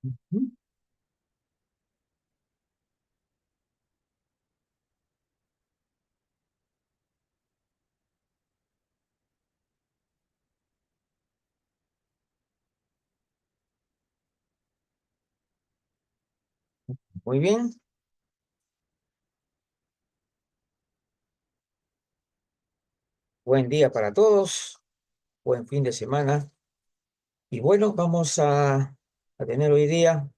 Ujú. Muy bien, buen día para todos, buen fin de semana. Y bueno, vamos a tener hoy día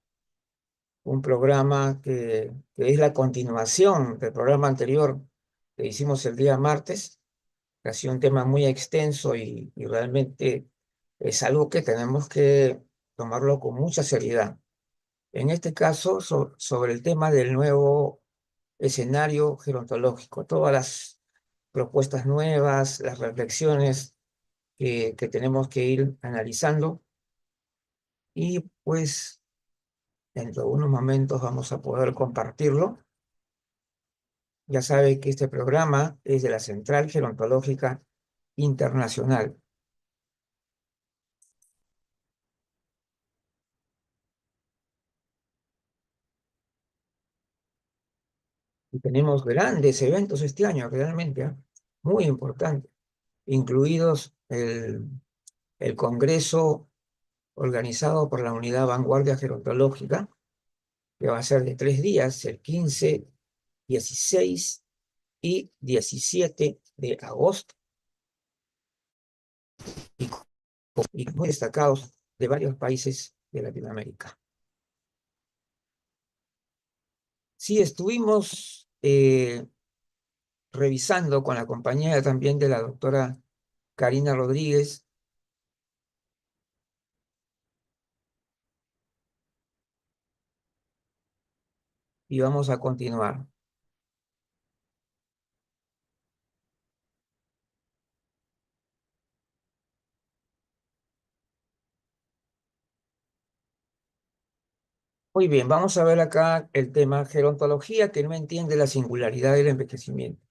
un programa que es la continuación del programa anterior que hicimos el día martes, que ha sido un tema muy extenso y realmente es algo que tenemos que tomarlo con mucha seriedad. En este caso, sobre el tema del nuevo escenario gerontológico, todas las propuestas nuevas, las reflexiones que tenemos que ir analizando y pues dentro de unos momentos vamos a poder compartirlo. Ya sabe que este programa es de la Central Gerontológica Internacional y tenemos grandes eventos este año realmente, ¿ah? Muy importantes, incluidos el Congreso organizado por la Unidad Vanguardia Gerontológica, que va a ser de 3 días, el 15, 16 y 17 de agosto, y, y muy destacados de varios países de Latinoamérica. Sí, estuvimos revisando con la compañía también de la doctora Karina Rodríguez y vamos a continuar. Muy bien, vamos a ver acá el tema gerontología que no entiende la singularidad del envejecimiento.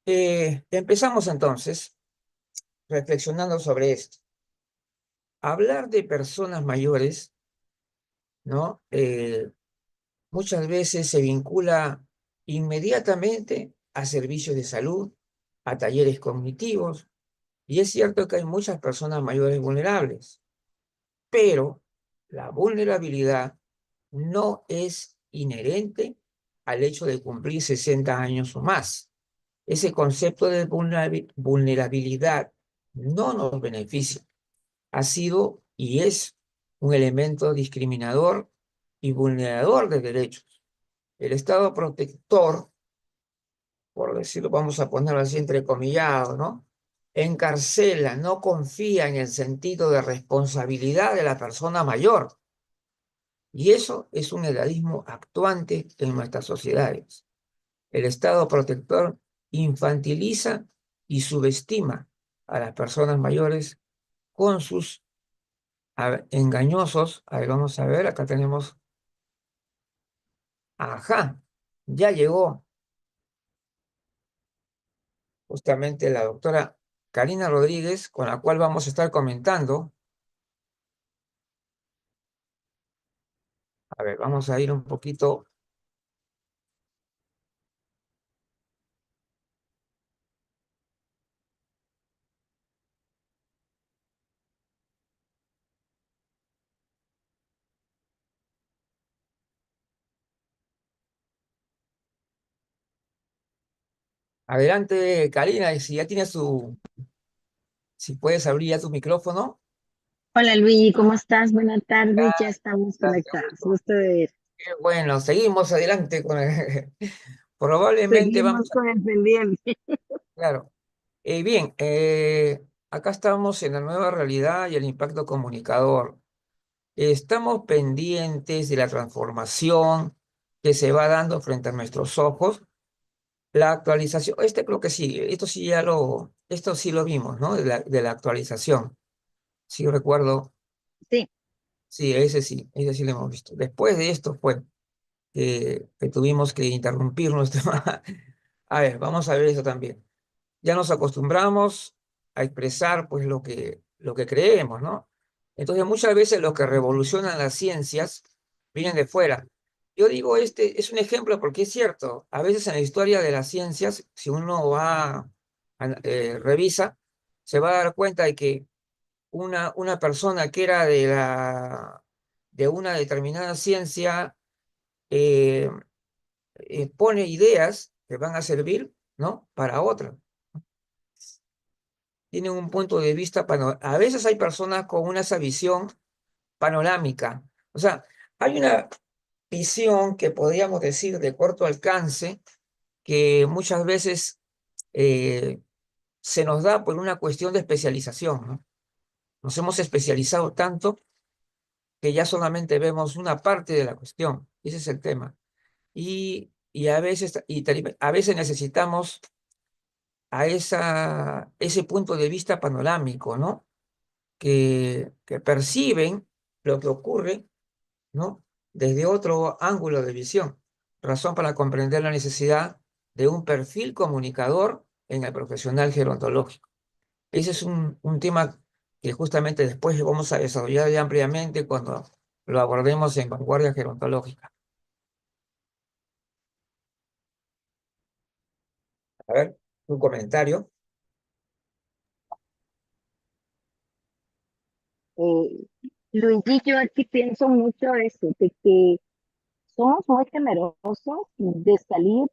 Empezamos entonces reflexionando sobre esto. Hablar de personas mayores, ¿no? Muchas veces se vincula inmediatamente a servicios de salud, a talleres cognitivos, y es cierto que hay muchas personas mayores vulnerables, pero la vulnerabilidad no es inherente al hecho de cumplir 60 años o más. Ese concepto de vulnerabilidad no nos beneficia. Ha sido y es un elemento discriminador y vulnerador de derechos. El Estado protector, por decirlo, vamos a ponerlo así entrecomillado, ¿no? Encarcela, no confía en el sentido de responsabilidad de la persona mayor. Y eso es un edadismo actuante en nuestras sociedades. El Estado protector infantiliza y subestima a las personas mayores con sus engañosos. A ver, vamos a ver, acá tenemos, ajá, ya llegó justamente la doctora Karina Rodríguez, con la cual vamos a estar comentando. A ver, vamos a ir un poquito adelante, Karina, y si ya tiene si puedes abrir ya tu micrófono. Hola Luigi, ¿cómo estás? Buenas tardes, ya estamos Gracias, qué conectados. gusto. Gusto de ver. Qué bueno, seguimos adelante con probablemente Seguimos vamos a... con el pendiente. Claro. Bien, acá estamos en la nueva realidad y el impacto comunicador. Estamos pendientes de la transformación que se va dando frente a nuestros ojos. La actualización, creo que sí, esto sí lo vimos, ¿no? De la actualización. Sí recuerdo, Sí, sí, ese sí lo hemos visto. Después de esto fue que tuvimos que interrumpir nuestro... A ver, vamos a ver eso también. Ya nos acostumbramos a expresar pues lo que creemos, ¿no? Entonces, muchas veces los que revolucionan las ciencias vienen de fuera. Yo digo, este es un ejemplo porque es cierto, a veces en la historia de las ciencias, si uno revisa, se va a dar cuenta de que una persona que era de una determinada ciencia eh, pone ideas que van a servir, ¿no? Para otra. Tienen un punto de vista, a veces hay personas con esa visión panorámica. O sea, hay una visión que podríamos decir de corto alcance que muchas veces eh, se nos da por una cuestión de especialización, ¿no? Nos hemos especializado tanto que ya solamente vemos una parte de la cuestión. Ese es el tema. A veces necesitamos ese punto de vista panorámico, ¿no? Que perciben lo que ocurre, ¿no? Desde otro ángulo de visión. Razón para comprender la necesidad de un perfil comunicador en el profesional gerontológico. Ese es un tema que justamente después vamos a desarrollar ya ampliamente cuando lo abordemos en vanguardia gerontológica. A ver, un comentario. Eh, Luigi, yo aquí pienso mucho eso, de que somos muy temerosos de salir,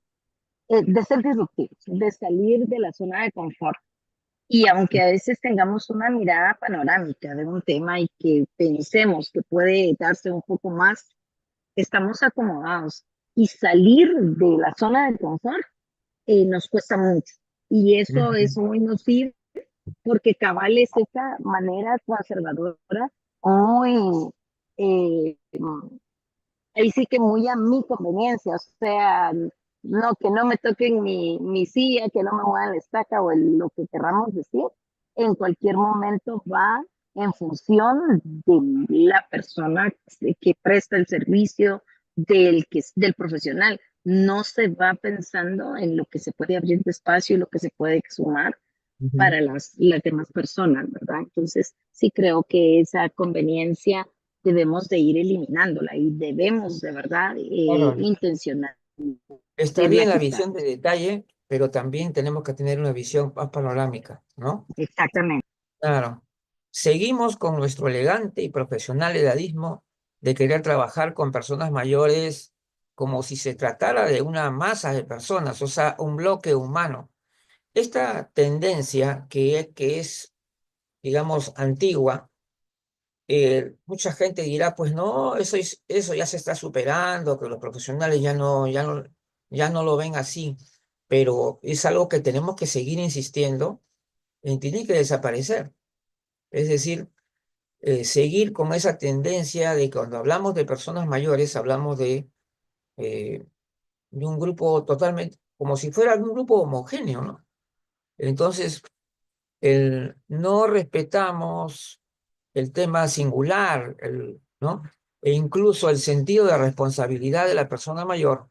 de ser disruptivos, de salir de la zona de confort. Y aunque a veces tengamos una mirada panorámica de un tema y que pensemos que puede darse un poco más, estamos acomodados. Y salir de la zona de confort nos cuesta mucho. Y eso Ujú, es muy nocivo porque cabal es esa manera conservadora, muy, eh, ahí sí que muy a mi conveniencia, o sea, no, que no me toquen mi silla, que no me muevan la estaca o lo que queramos decir, en cualquier momento va en función de la persona que presta el servicio, del profesional. No se va pensando en lo que se puede abrir de espacio y lo que se puede sumar ujú. para las demás personas, ¿verdad? Entonces, sí creo que esa conveniencia debemos de ir eliminándola y debemos de verdad Claro, intencionar está irla bien la visión de quitando. detalle, pero también tenemos que tener una visión más panorámica, ¿no? Exactamente. Claro. Seguimos con nuestro elegante y profesional edadismo de querer trabajar con personas mayores como si se tratara de una masa de personas, o sea, un bloque humano. Esta tendencia que es, digamos, antigua, mucha gente dirá, pues no, eso ya se está superando, que los profesionales ya no lo ven así, pero es algo que tenemos que seguir insistiendo en, tiene que desaparecer. Es decir, seguir con esa tendencia de que cuando hablamos de personas mayores, hablamos eh, de un grupo totalmente, como si fuera un grupo homogéneo, ¿no? Entonces, no respetamos el tema singular, ¿no? E incluso el sentido de responsabilidad de la persona mayor,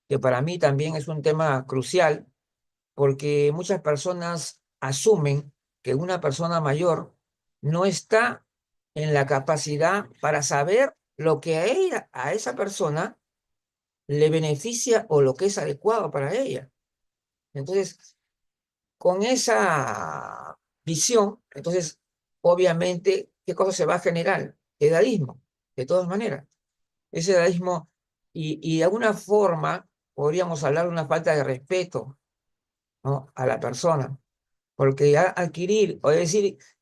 que para mí también es un tema crucial, porque muchas personas asumen que una persona mayor no está en la capacidad para saber lo que a esa persona le beneficia o lo que es adecuado para ella. Entonces, con esa visión, entonces, obviamente, ¿qué cosa se va a generar? Edadismo, de todas maneras. Ese edadismo, y de alguna forma podríamos hablar de una falta de respeto, ¿no? A la persona, porque adquirir,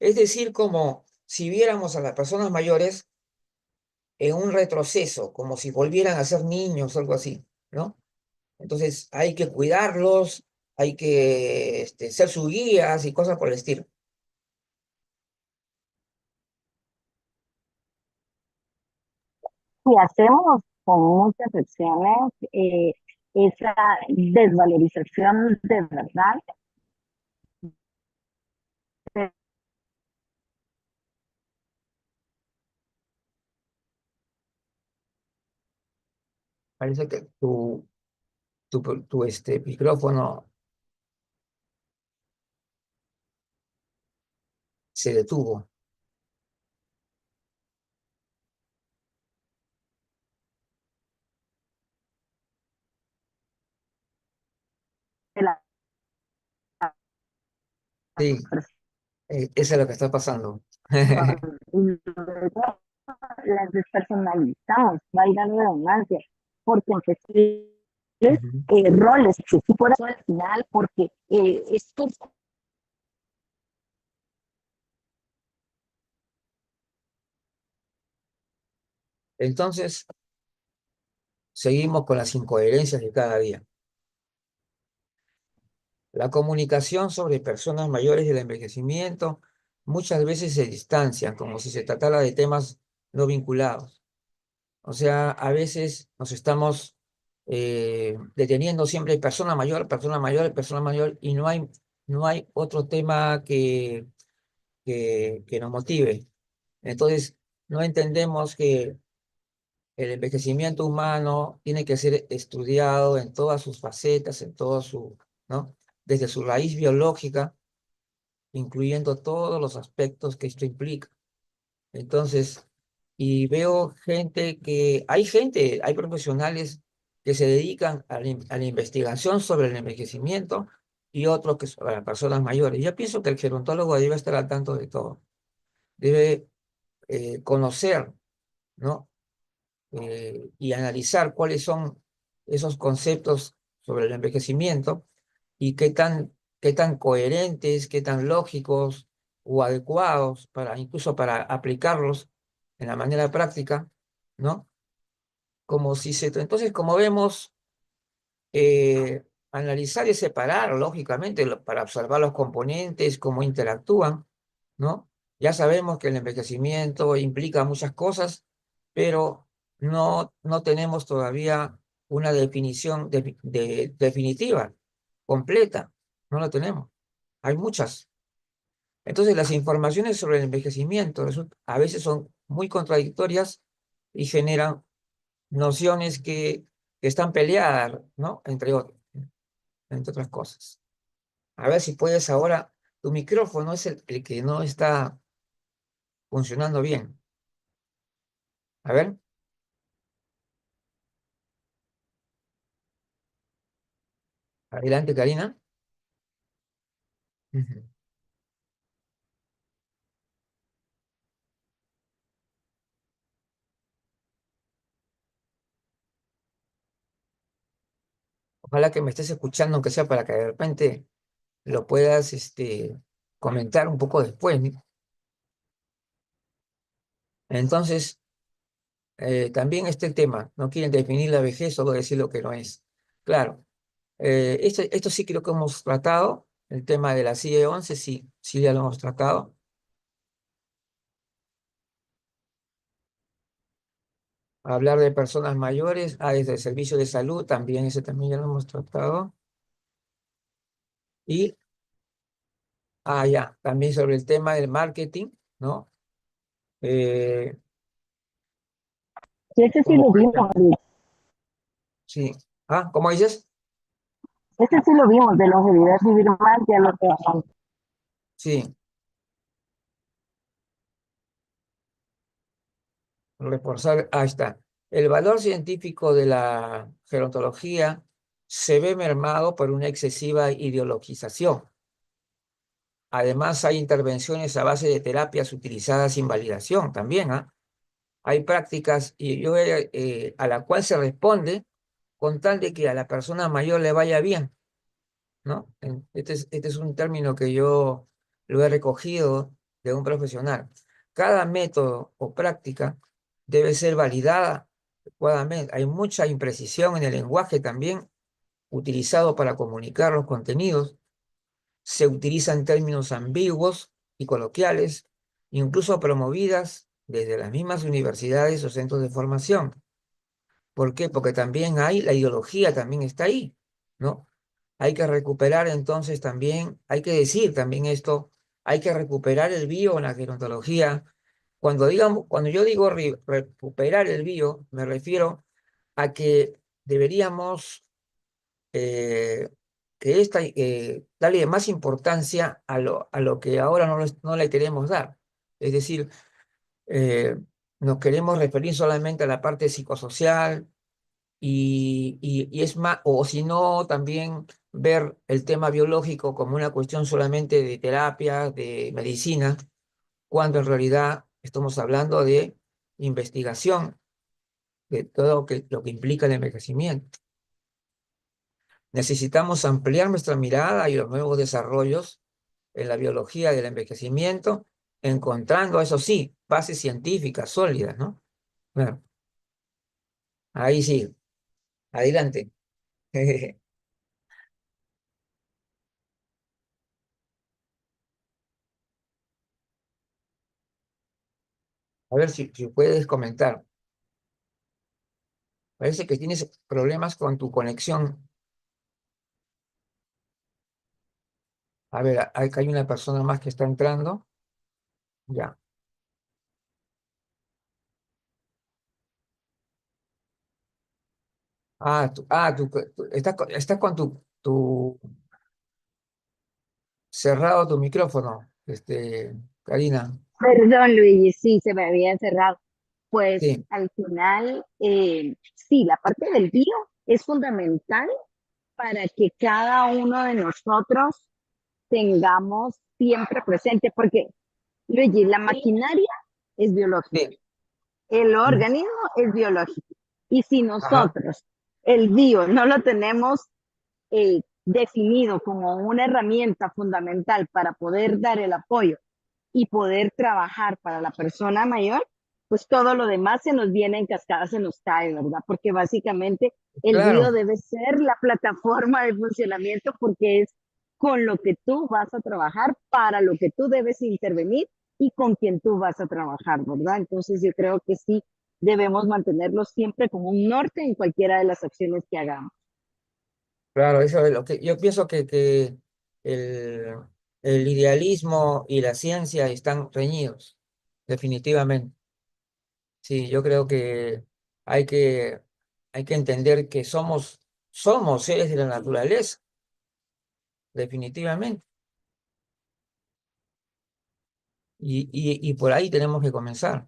es decir, como si viéramos a las personas mayores en un retroceso, como si volvieran a ser niños o algo así, ¿no? Entonces hay que cuidarlos, hay que ser sus guías y cosas por el estilo. Si hacemos con muchas acciones esa desvalorización de verdad, Parece que tu micrófono se detuvo. Sí, eso es lo que está pasando. Y luego las despersonalizamos, valga la redundancia, porque en Ujú. roles, si fuera eso al final, porque esto Entonces, seguimos con las incoherencias de cada día. La comunicación sobre personas mayores y el envejecimiento muchas veces se distancian, como si se tratara de temas no vinculados. O sea, a veces nos estamos deteniendo siempre en persona mayor, persona mayor, y no hay otro tema que nos motive. Entonces, no entendemos que el envejecimiento humano tiene que ser estudiado en todas sus facetas, en todo su, ¿no? Desde su raíz biológica, incluyendo todos los aspectos que esto implica. Entonces, y veo hay profesionales que se dedican a la investigación sobre el envejecimiento y otros que son las personas mayores. Yo pienso que el gerontólogo debe estar al tanto de todo, debe conocer, ¿no? Y analizar cuáles son esos conceptos sobre el envejecimiento y qué tan coherentes, qué tan lógicos o adecuados para incluso para aplicarlos en la manera práctica, ¿no? Entonces, como vemos, analizar y separar, lógicamente, para observar los componentes, cómo interactúan, ¿no? Ya sabemos que el envejecimiento implica muchas cosas, pero no tenemos todavía una definición definitiva, completa. No la tenemos. Hay muchas. Entonces, las informaciones sobre el envejecimiento a veces son muy contradictorias y generan nociones que están peleadas, ¿no? Entre otras cosas. A ver si puedes ahora, tu micrófono es el que no está funcionando bien. A ver, adelante, Karina. Ujú. Ojalá que me estés escuchando, aunque sea para que de repente lo puedas comentar un poco después, ¿no? Entonces, también este tema, no quieren definir la vejez, solo decir lo que no es. Claro, esto sí creo que hemos tratado, el tema de la CIE-11, sí, sí ya lo hemos tratado. Hablar de personas mayores, desde el servicio de salud, también ese también ya lo hemos tratado. Y, ya, también sobre el tema del marketing, ¿no? Eh, y ese sí como lo por vimos, ejemplo, sí. ¿Cómo dices? ese sí lo vimos, de longevidad vivir más, ya lo trabajamos. Sí, reforzar, ahí está. El valor científico de la gerontología se ve mermado por una excesiva ideologización. Además, hay intervenciones a base de terapias utilizadas sin validación también, ¿ah? Hay prácticas a la cual se responde con tal de que a la persona mayor le vaya bien, ¿no? Este es un término que yo lo he recogido de un profesional. Cada método o práctica debe ser validada adecuadamente. Hay mucha imprecisión en el lenguaje también utilizado para comunicar los contenidos. Se utilizan términos ambiguos y coloquiales, incluso promovidas desde las mismas universidades o centros de formación. ¿Por qué? Porque también la ideología también está ahí, ¿no? Hay que recuperar entonces también, hay que decir también esto, hay que recuperar el bio en la gerontología. Cuando yo digo recuperar el bio, me refiero a que deberíamos eh, darle más importancia a lo que ahora no le queremos dar. Es decir, eh, nos queremos referir solamente a la parte psicosocial, y es más, o si no, también ver el tema biológico como una cuestión solamente de terapia, de medicina, cuando en realidad estamos hablando de investigación de todo lo que implica el envejecimiento. Necesitamos ampliar nuestra mirada y los nuevos desarrollos en la biología del envejecimiento, encontrando, eso sí, bases científicas sólidas, ¿no? Bueno, ahí sí, adelante. A ver si puedes comentar. Parece que tienes problemas con tu conexión. A ver, hay una persona más que está entrando. Ya. Estás con tu cerrado tu micrófono, Karina. Perdón, Luigi, sí, se me había cerrado. Pues Sí, al final, sí, la parte del bio es fundamental para que cada uno de nosotros tengamos siempre presente, porque, Luigi, la maquinaria es biológica, sí. el Mm, organismo es biológico. Y si ajá, nosotros el bio no lo tenemos definido como una herramienta fundamental para poder dar el apoyo y poder trabajar para la persona mayor, pues todo lo demás se nos viene en cascada, se nos cae, ¿verdad? Porque básicamente el bio claro, debe ser la plataforma de funcionamiento porque es con lo que tú vas a trabajar, para lo que tú debes intervenir y con quien tú vas a trabajar, ¿verdad? Entonces yo creo que sí debemos mantenerlo siempre como un norte en cualquiera de las acciones que hagamos. claro, eso es lo que yo pienso que el, el idealismo y la ciencia están reñidos, definitivamente. Sí, yo creo que hay que, hay que entender que somos seres de la naturaleza, definitivamente. Y por ahí tenemos que comenzar.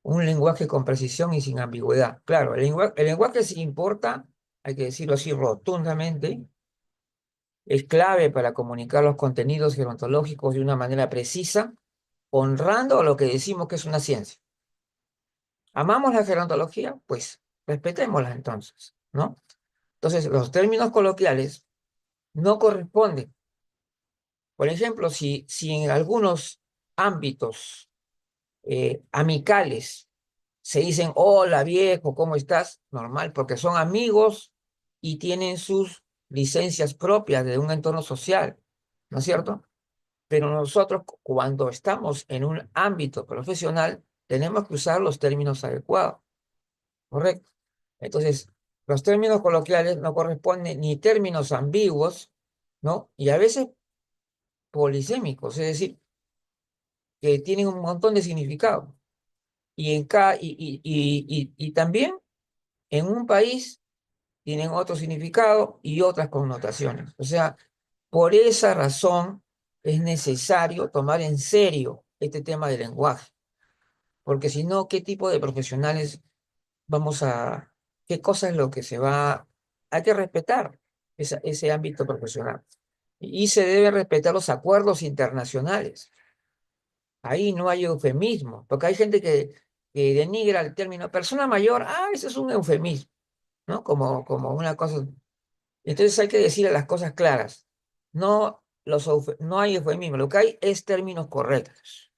Un lenguaje con precisión y sin ambigüedad. Claro, el lenguaje sí importa, hay que decirlo así rotundamente, es clave para comunicar los contenidos gerontológicos de una manera precisa, honrando lo que decimos que es una ciencia. ¿Amamos la gerontología? Pues respetémosla entonces, ¿no? Entonces, los términos coloquiales no corresponden. Por ejemplo, si en algunos ámbitos amicales se dicen, hola viejo, ¿cómo estás? Normal, porque son amigos y tienen sus licencias propias de un entorno social, ¿no es cierto? Pero nosotros, cuando estamos en un ámbito profesional, tenemos que usar los términos adecuados, ¿correcto? Entonces, los términos coloquiales no corresponden ni términos ambiguos, ¿no? Y a veces polisémicos, es decir, que tienen un montón de significado. Y también en un país tienen otro significado y otras connotaciones. O sea, por esa razón es necesario tomar en serio este tema del lenguaje, porque si no, ¿qué tipo de profesionales vamos a, qué cosa es lo que se va, hay que respetar ese ámbito profesional. Y se deben respetar los acuerdos internacionales. Ahí no hay eufemismo, porque hay gente que denigra el término persona mayor, eso es un eufemismo, ¿no? Como una cosa. Entonces hay que decir las cosas claras. No hay eufemismo, lo que hay es términos correctos.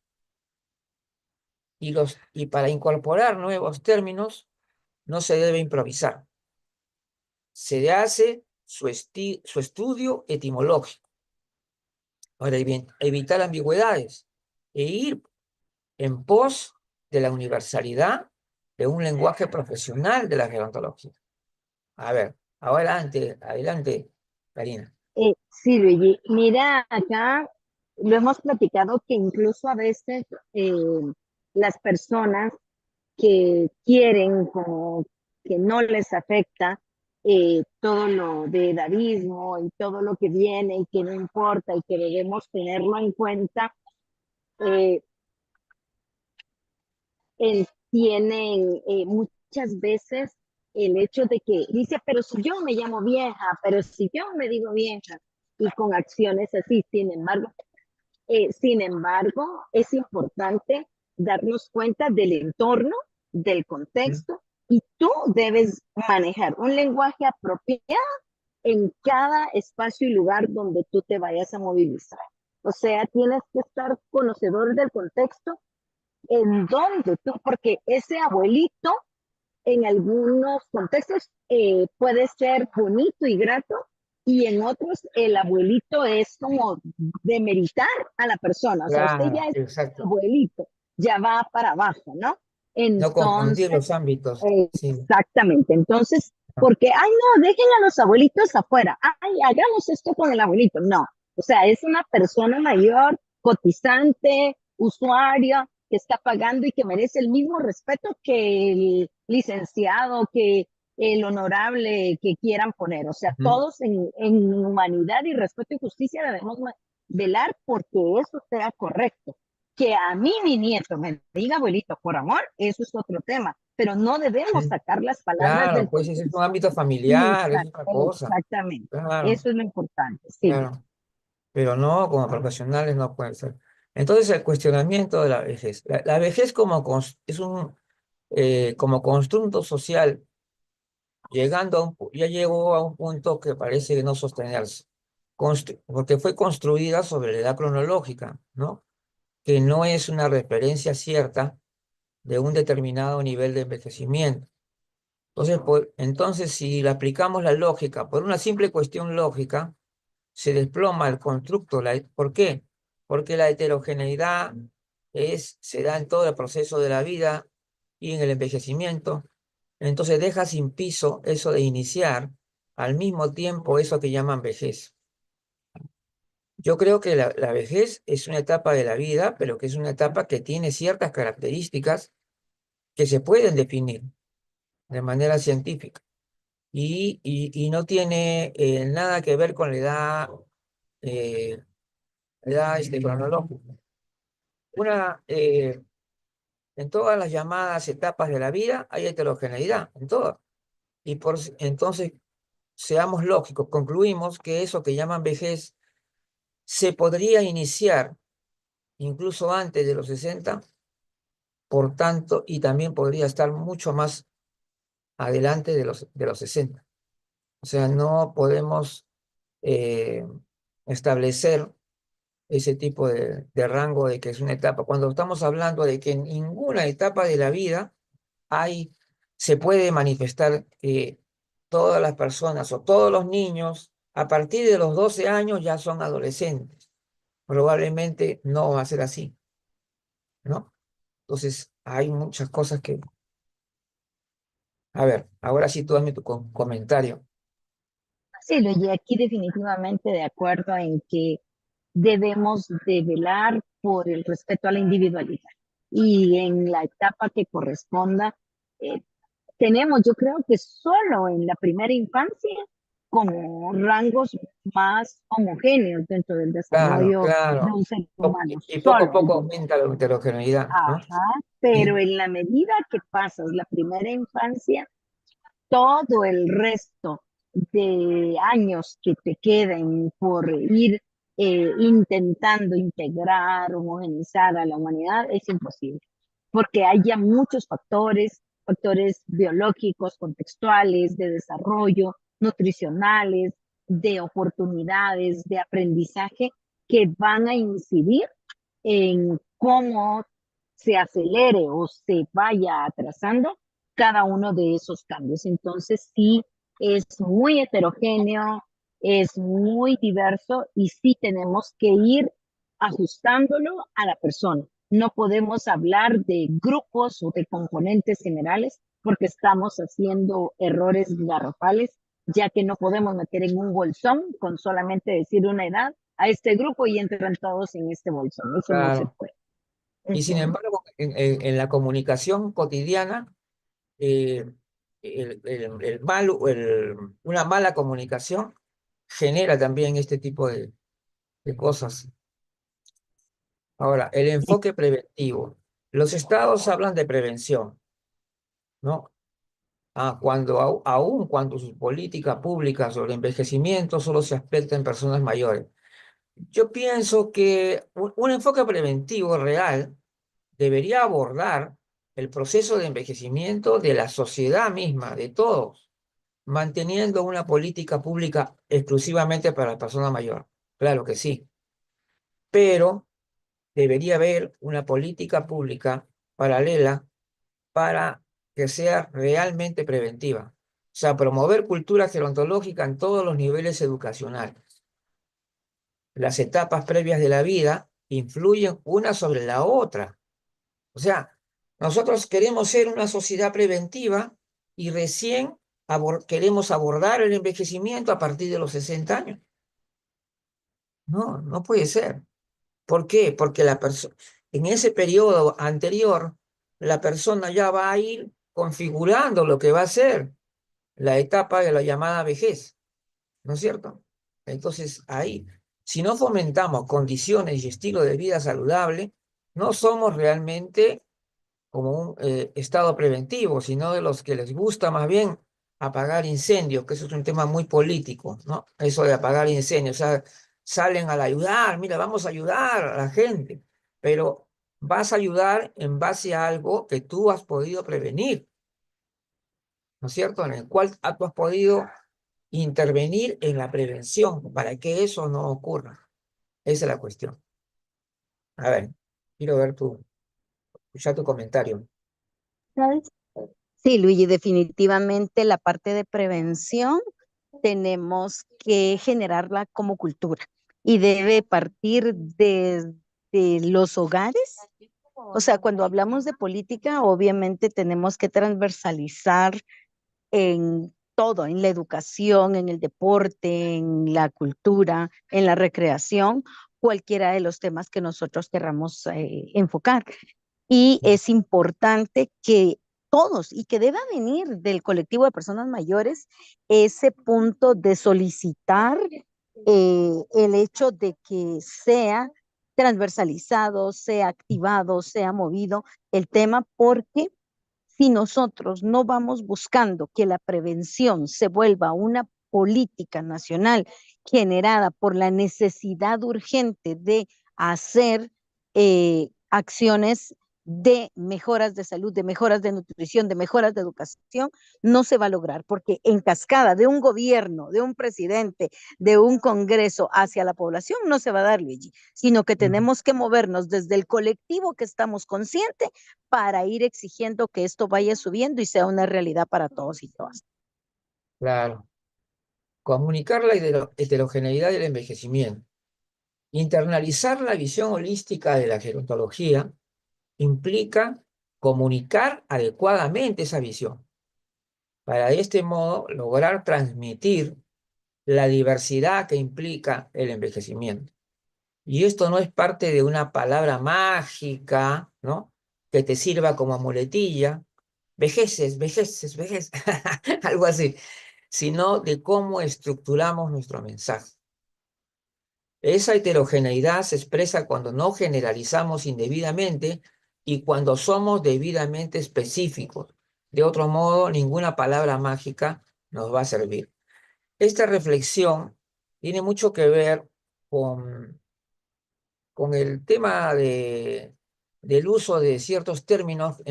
Y para incorporar nuevos términos no se debe improvisar. Se hace su estudio etimológico para evitar ambigüedades e ir en pos de la universalidad de un lenguaje profesional de la gerontología. A ver, ahora adelante, Karina. Sí, Luigi, mira, acá lo hemos platicado que incluso a veces eh, las personas que quieren como que no les afecta todo lo de edadismo y todo lo que viene y que no importa y que debemos tenerlo en cuenta, eh, tienen muchas veces el hecho de que dice, pero si yo me llamo vieja, pero si yo me digo vieja, y con acciones así, sin embargo, es importante darnos cuenta del entorno, del ¿Mm? contexto, y tú debes manejar un lenguaje apropiado en cada espacio y lugar donde tú te vayas a movilizar. O sea, tienes que estar conocedor del contexto en donde tú, porque ese abuelito en algunos contextos puede ser bonito y grato, y en otros el abuelito es como demeritar a la persona. O sea, usted ya Claro, es exacto. abuelito, ya va para abajo, ¿no? No confundir Entonces, los ámbitos. Sí. exactamente. Entonces, No. porque, ay, no, dejen a los abuelitos afuera. Ay, hagamos esto con el abuelito. No. O sea, es una persona mayor, cotizante, usuaria, que está pagando y que merece el mismo respeto que el licenciado, que el honorable que quieran poner. O sea, Ujú. todos en humanidad y respeto y justicia debemos velar porque eso sea correcto. Que a mí mi nieto me diga abuelito por amor, eso es otro tema, pero no debemos Sí. sacar las palabras Claro, del pues ese es un contexto. ámbito familiar, es otra cosa. Exactamente, Claro, eso es lo importante, sí. claro. Pero no, como profesionales no puede ser. Entonces, el cuestionamiento de la vejez. La vejez es como constructo social, ya llegó a un punto que parece no sostenerse, porque fue construida sobre la edad cronológica, ¿no? Que no es una referencia cierta de un determinado nivel de envejecimiento. Entonces, si le aplicamos la lógica, por una simple cuestión lógica, se desploma el constructo. ¿Por qué? Porque la heterogeneidad se da en todo el proceso de la vida y en el envejecimiento. Entonces deja sin piso eso de iniciar al mismo tiempo eso que llaman vejez. Yo creo que la vejez es una etapa de la vida, pero que es una etapa que tiene ciertas características que se pueden definir de manera científica y no tiene nada que ver con eh, la edad cronológica. Una, en todas las llamadas etapas de la vida hay heterogeneidad, en todas. Entonces, seamos lógicos, concluimos que eso que llaman vejez se podría iniciar incluso antes de los 60, por tanto, y también podría estar mucho más adelante de los 60. O sea, no podemos eh, establecer ese tipo de rango de que es una etapa. Cuando estamos hablando de que en ninguna etapa de la vida hay, se puede manifestar que todas las personas o todos los niños a partir de los 12 años ya son adolescentes. Probablemente no va a ser así, ¿no? Entonces, hay muchas cosas que... A ver, ahora sí tú dame tu comentario. Sí, lo y aquí definitivamente de acuerdo en que debemos de velar por el respeto a la individualidad. Y en la etapa que corresponda, eh, tenemos, yo creo que solo en la primera infancia, como rangos más homogéneos dentro del Claro, desarrollo de claro. un ser humano, Y poco a solo poco allí. aumenta la heterogeneidad, ¿no? Ajá, pero Sí, en la medida que pasas la primera infancia, todo el resto de años que te queden por ir intentando integrar, homogenizar a la humanidad es imposible, porque hay ya muchos factores, factores biológicos, contextuales, de desarrollo, nutricionales, de oportunidades, de aprendizaje, que van a incidir en cómo se acelere o se vaya atrasando cada uno de esos cambios. Entonces, sí, es muy heterogéneo, es muy diverso y sí tenemos que ir ajustándolo a la persona. No podemos hablar de grupos o de componentes generales porque estamos haciendo errores garrafales, ya que no podemos meter en un bolsón con solamente decir una edad a este grupo y entran todos en este bolsón. Eso no se claro. puede. Y sin Ujú. embargo, en la comunicación cotidiana, eh, una mala comunicación genera también este tipo de cosas. Ahora, el enfoque preventivo. Los estados hablan de prevención, ¿no? aun cuando su política pública sobre envejecimiento solo se aspecta en personas mayores. Yo pienso que un enfoque preventivo real debería abordar el proceso de envejecimiento de la sociedad misma, de todos, manteniendo una política pública exclusivamente para la persona mayor. Claro que sí, pero debería haber una política pública paralela para que sea realmente preventiva. O sea, promover cultura gerontológica en todos los niveles educacionales. Las etapas previas de la vida influyen una sobre la otra. O sea, nosotros queremos ser una sociedad preventiva y recién queremos abordar el envejecimiento a partir de los 60 años. No, no puede ser. ¿Por qué? Porque en ese periodo anterior, la persona ya va a ir configurando lo que va a ser la etapa de la llamada vejez, ¿no es cierto? Entonces, ahí, si no fomentamos condiciones y estilo de vida saludable, no somos realmente como un estado preventivo, sino de los que les gusta más bien apagar incendios, que eso es un tema muy político, ¿no? Eso de apagar incendios, o sea, salen a ayudar, mira, vamos a ayudar a la gente, pero vas a ayudar en base a algo que tú has podido prevenir, ¿no es cierto? En el cual tú has podido intervenir en la prevención para que eso no ocurra. Esa es la cuestión. A ver, quiero ver escuchar tu comentario. ¿Sabes? Sí, Luigi, definitivamente la parte de prevención tenemos que generarla como cultura y debe partir desde los hogares. O sea, cuando hablamos de política, obviamente tenemos que transversalizar en todo, en la educación, en el deporte, en la cultura, en la recreación, cualquiera de los temas que nosotros querramos enfocar. Y es importante que todos, y que deba venir del colectivo de personas mayores, ese punto de solicitar el hecho de que sea transversalizado, sea activado, sea movido el tema, porque si nosotros no vamos buscando que la prevención se vuelva una política nacional generada por la necesidad urgente de hacer acciones de mejoras de salud, de mejoras de nutrición, de mejoras de educación, no se va a lograr, porque en cascada de un gobierno, de un presidente, de un congreso hacia la población, no se va a dar, Luigi, sino que Mm, tenemos que movernos desde el colectivo que estamos conscientes para ir exigiendo que esto vaya subiendo y sea una realidad para todos y todas. claro. Comunicar la heterogeneidad del envejecimiento. Internalizar la visión holística de la gerontología implica comunicar adecuadamente esa visión, para de este modo lograr transmitir la diversidad que implica el envejecimiento. Y esto no es parte de una palabra mágica, ¿no? Que te sirva como muletilla, vejeces, vejeces, vejeces, algo así, sino de cómo estructuramos nuestro mensaje. Esa heterogeneidad se expresa cuando no generalizamos indebidamente y cuando somos debidamente específicos. De otro modo, ninguna palabra mágica nos va a servir. Esta reflexión tiene mucho que ver con el tema del uso de ciertos términos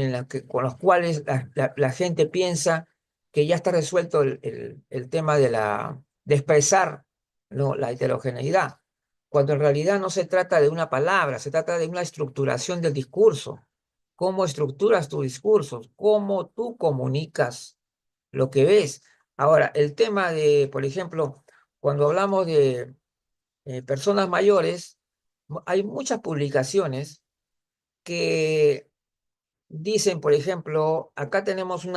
con los cuales la gente piensa que ya está resuelto el tema de expresar, ¿no?, la heterogeneidad, cuando en realidad no se trata de una palabra, se trata de una estructuración del discurso. ¿Cómo estructuras tu discurso? ¿Cómo tú comunicas lo que ves? Ahora, el tema de, por ejemplo, cuando hablamos de personas mayores, hay muchas publicaciones que dicen, por ejemplo, acá tenemos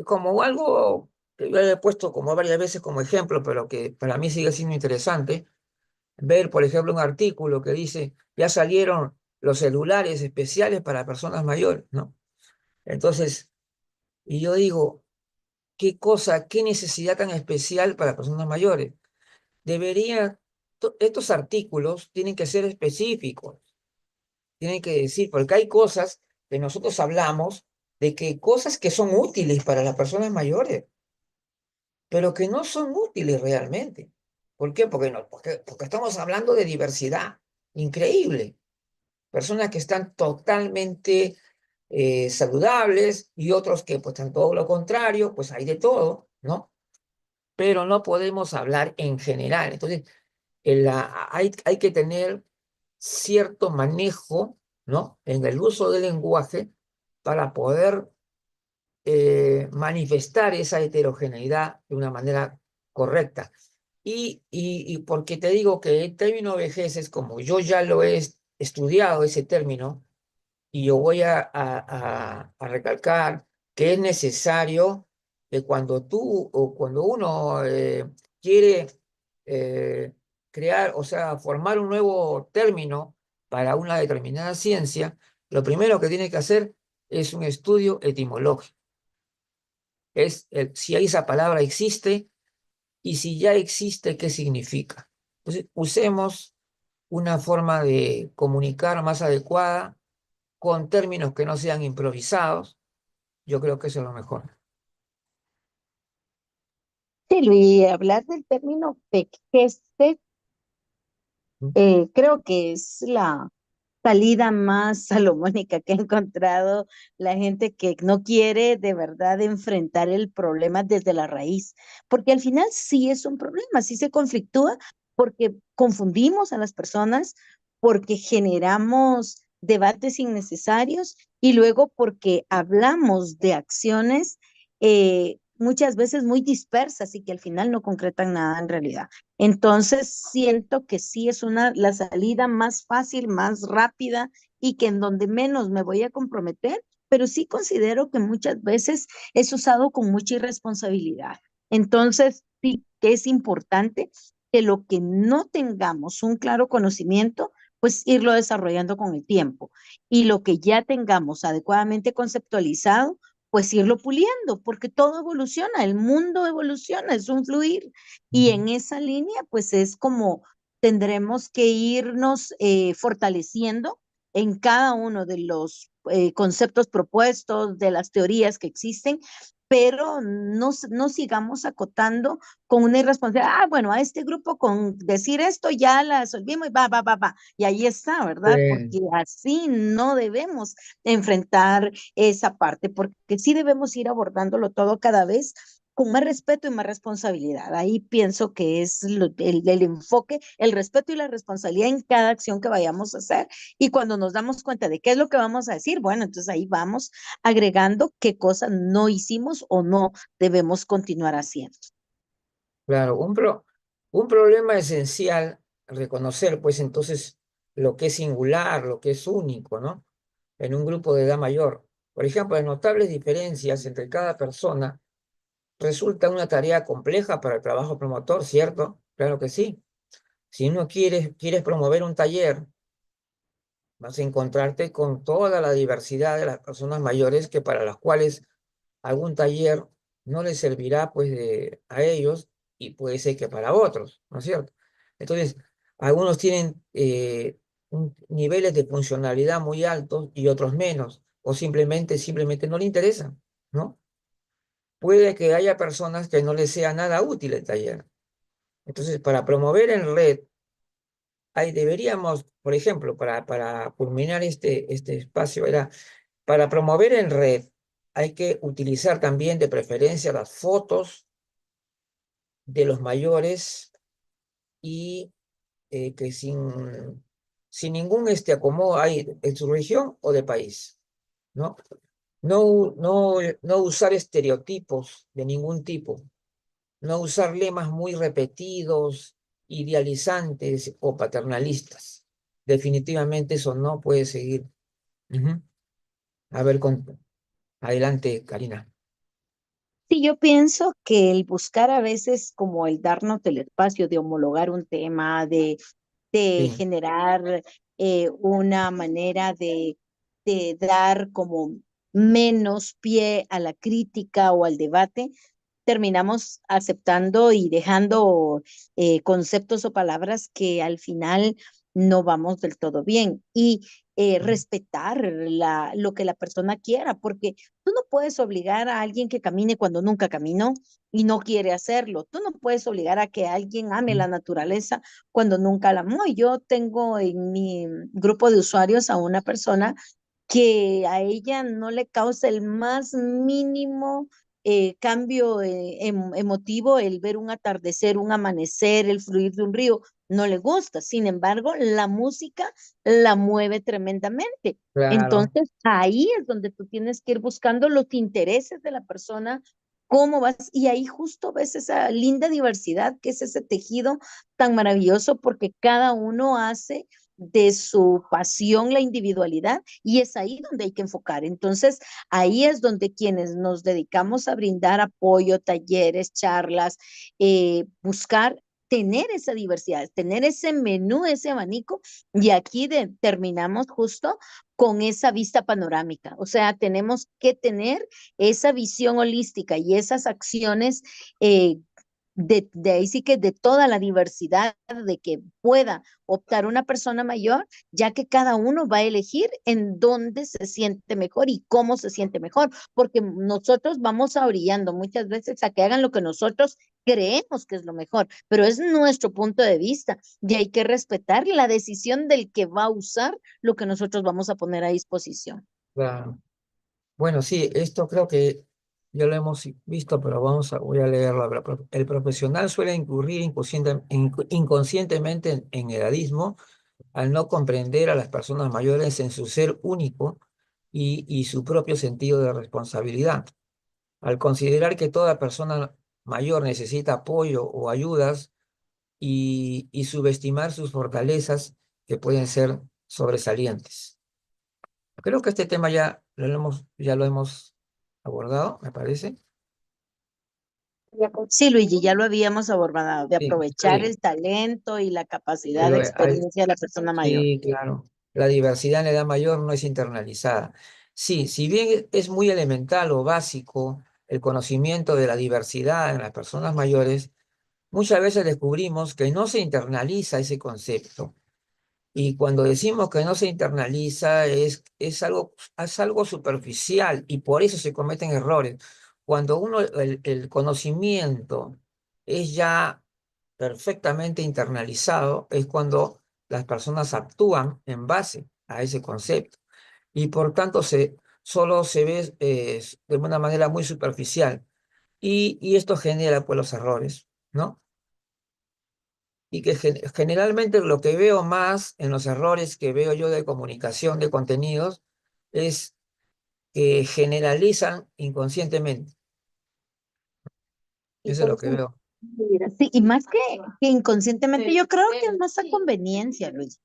como algo que yo le he puesto como varias veces como ejemplo, pero que para mí sigue siendo interesante, ver, por ejemplo, un artículo que dice, ya salieron los celulares especiales para personas mayores, ¿no? Entonces, y yo digo, ¿qué cosa, qué necesidad tan especial para personas mayores? Debería, estos artículos tienen que ser específicos, tienen que decir, porque hay cosas que nosotros hablamos de que cosas que son útiles para las personas mayores, pero que no son útiles realmente. ¿Por qué? Porque, no, porque estamos hablando de diversidad increíble. Personas que están totalmente saludables y otros que pues están todo lo contrario, pues hay de todo, ¿no? Pero no podemos hablar en general. Entonces, hay que tener cierto manejo, ¿no? En el uso del lenguaje para poder manifestar esa heterogeneidad de una manera correcta. Y porque te digo que el término vejez es como yo ya lo he estudiado ese término, y yo voy a recalcar que es necesario que cuando tú o cuando uno quiere eh, crear, o sea, formar un nuevo término para una determinada ciencia, lo primero que tiene que hacer es un estudio etimológico. Si esa palabra existe y si ya existe, ¿qué significa? Entonces, usemos una forma de comunicar más adecuada con términos que no sean improvisados. Yo creo que eso es lo mejor. Sí, Luis, hablar del término vejez, ¿Mm? creo que es la salida más salomónica que ha encontrado la gente que no quiere de verdad enfrentar el problema desde la raíz, porque al final sí es un problema, sí se conflictúa porque confundimos a las personas, porque generamos debates innecesarios y luego porque hablamos de acciones muchas veces muy dispersas y que al final no concretan nada en realidad. Entonces, siento que sí es la salida más fácil, más rápida y que en donde menos me voy a comprometer, pero sí considero que muchas veces es usado con mucha irresponsabilidad. Entonces, sí que es importante que lo que no tengamos un claro conocimiento, pues irlo desarrollando con el tiempo. Y lo que ya tengamos adecuadamente conceptualizado, pues irlo puliendo, porque todo evoluciona, el mundo evoluciona, es un fluir. Y Ujú. en esa línea, pues es como tendremos que irnos fortaleciendo en cada uno de los conceptos propuestos, de las teorías que existen, pero no sigamos acotando con una irresponsabilidad. Ah, bueno, a este grupo con decir esto ya la resolvimos y va. Y ahí está, ¿verdad? Eh, Porque así no debemos enfrentar esa parte, porque sí debemos ir abordándolo todo cada vez con más respeto y más responsabilidad. Ahí pienso que es el enfoque, el respeto y la responsabilidad en cada acción que vayamos a hacer. Y cuando nos damos cuenta de qué es lo que vamos a decir, bueno, entonces ahí vamos agregando qué cosas no hicimos o no debemos continuar haciendo. claro, un problema esencial, reconocer pues entonces lo que es singular, lo que es único, ¿no? En un grupo de edad mayor. Por ejemplo, las notables diferencias entre cada persona resulta una tarea compleja para el trabajo promotor, ¿cierto? Claro que sí. Si uno quieres promover un taller, vas a encontrarte con toda la diversidad de las personas mayores que para las cuales algún taller no les servirá pues a ellos y puede ser que para otros, ¿no es cierto? Entonces, algunos tienen niveles de funcionalidad muy altos y otros menos, o simplemente no les interesa, ¿no? Puede que haya personas que no les sea nada útil el taller. Entonces, para promover en red, ahí deberíamos, por ejemplo, para culminar este espacio, era para promover en red, hay que utilizar también de preferencia las fotos de los mayores y que sin ningún acomodo hay en su región o de país, ¿no? No usar estereotipos de ningún tipo, no usar lemas muy repetidos, idealizantes o paternalistas. Definitivamente eso no puede seguir. Ujú. A ver, adelante, Karina. Sí, yo pienso que el buscar a veces como el darnos el espacio de homologar un tema, de Sí, generar una manera de dar como menos pie a la crítica o al debate, terminamos aceptando y dejando conceptos o palabras que al final no vamos del todo bien. Y respetar lo que la persona quiera, porque tú no puedes obligar a alguien que camine cuando nunca caminó y no quiere hacerlo. Tú no puedes obligar a que alguien ame la naturaleza cuando nunca la amó. Yo tengo en mi grupo de usuarios a una persona que a ella no le causa el más mínimo cambio emotivo el ver un atardecer, un amanecer, el fluir de un río, no le gusta. Sin embargo, la música la mueve tremendamente. Claro, Entonces, ahí es donde tú tienes que ir buscando los intereses de la persona, cómo vas, y ahí justo ves esa linda diversidad que es ese tejido tan maravilloso porque cada uno hace de su pasión la individualidad y es ahí donde hay que enfocar. Entonces, ahí es donde quienes nos dedicamos a brindar apoyo, talleres, charlas, buscar tener esa diversidad, tener ese menú, ese abanico, y aquí terminamos justo con esa vista panorámica. O sea, tenemos que tener esa visión holística y esas acciones de ahí sí que de toda la diversidad de que pueda optar una persona mayor, ya que cada uno va a elegir en dónde se siente mejor y cómo se siente mejor, porque nosotros vamos a orillando muchas veces a que hagan lo que nosotros creemos que es lo mejor, pero es nuestro punto de vista y hay que respetar la decisión del que va a usar lo que nosotros vamos a poner a disposición. claro. Bueno, sí, esto creo que ya lo hemos visto, pero voy a leerlo. A ver, el profesional suele incurrir inconscientemente en edadismo al no comprender a las personas mayores en su ser único y su propio sentido de responsabilidad. Al considerar que toda persona mayor necesita apoyo o ayudas y subestimar sus fortalezas que pueden ser sobresalientes. Creo que este tema ya lo hemos abordado, me parece. Sí, Luigi, ya lo habíamos abordado, de Sí, está aprovechar bien. el talento y la capacidad de Pero experiencia de la persona mayor. sí, claro. La diversidad en la edad mayor no es internalizada. Sí, si bien es muy elemental o básico el conocimiento de la diversidad en las personas mayores, muchas veces descubrimos que no se internaliza ese concepto. Y cuando decimos que no se internaliza es algo superficial y por eso se cometen errores. Cuando el conocimiento es ya perfectamente internalizado, es cuando las personas actúan en base a ese concepto. Y por tanto solo se ve de una manera muy superficial. Y esto genera pues los errores, ¿no? Y que generalmente lo que veo más en los errores que veo yo de comunicación de contenidos es que generalizan inconscientemente. Y Eso es por lo eso, que veo. mira, sí, y más que inconscientemente, yo creo que es más a conveniencia, Luis.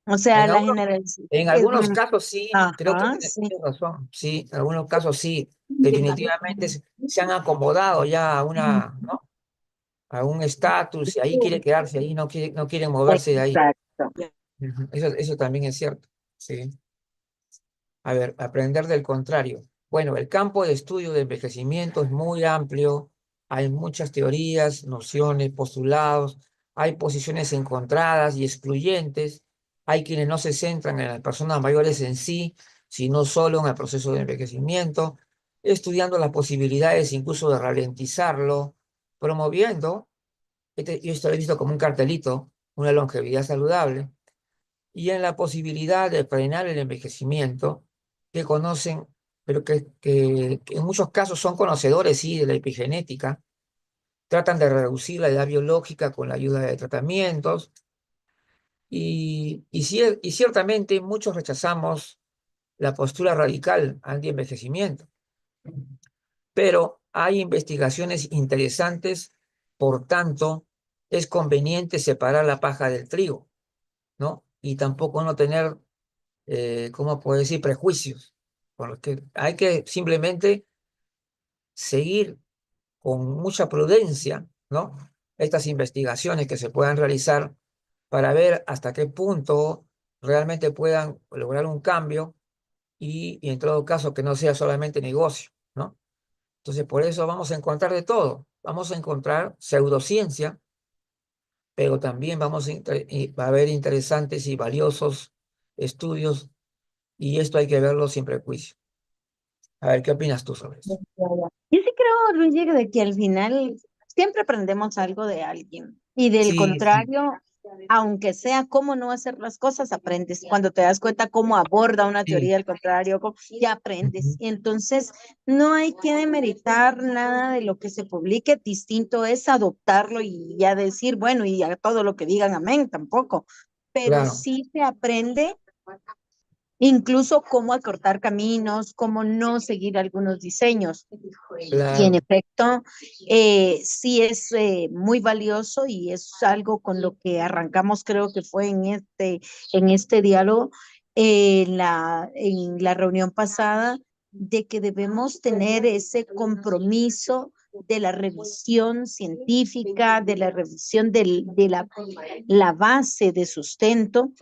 O sea, En la algunos, generalización en es, algunos casos sí, creo que ajá, sí. tienes razón. Sí, en algunos casos sí, definitivamente se han acomodado ya ¿no? A un estatus y ahí quiere quedarse ahí, no quieren moverse de ahí. Exacto. Ujú. Eso también es cierto. Sí. A ver, aprender del contrario. Bueno, el campo de estudio de envejecimiento es muy amplio, hay muchas teorías, nociones, postulados, hay posiciones encontradas y excluyentes, hay quienes no se centran en las personas mayores en sí, sino solo en el proceso de envejecimiento, estudiando las posibilidades incluso de ralentizarlo, promoviendo, yo esto lo he visto como un cartelito, una longevidad saludable y en la posibilidad de frenar el envejecimiento, que conocen, pero que en muchos casos son conocedores, sí, de la epigenética, tratan de reducir la edad biológica con la ayuda de tratamientos, y ciertamente muchos rechazamos la postura radical anti-envejecimiento, pero hay investigaciones interesantes, por tanto, es conveniente separar la paja del trigo, ¿no? Y tampoco no tener ¿cómo puedo decir? Prejuicios, con los que hay que simplemente seguir con mucha prudencia, ¿no? Estas investigaciones que se puedan realizar para ver hasta qué punto realmente puedan lograr un cambio y en todo caso que no sea solamente negocio, ¿no? Entonces, por eso vamos a encontrar de todo. Vamos a encontrar pseudociencia, pero también va a haber interesantes y valiosos estudios, y esto hay que verlo sin prejuicio. A ver, ¿qué opinas tú sobre Ya, eso? ya. Yo sí creo, Luigi, de que al final siempre aprendemos algo de alguien y del Sí, sí, contrario, aunque sea cómo no hacer las cosas, aprendes. Cuando te das cuenta cómo aborda una sí. teoría del contrario, ya aprendes. Ujú. Y entonces no hay que demeritar nada de lo que se publique, distinto es adoptarlo y ya decir, bueno, y a todo lo que digan, amén, tampoco. Pero Claro, sí se aprende incluso cómo acortar caminos, cómo no seguir algunos diseños. Y en claro. efecto, sí es muy valioso y es algo con lo que arrancamos, creo que fue en este diálogo, en la reunión pasada, de que debemos tener ese compromiso de la revisión científica, de la revisión la base de sustento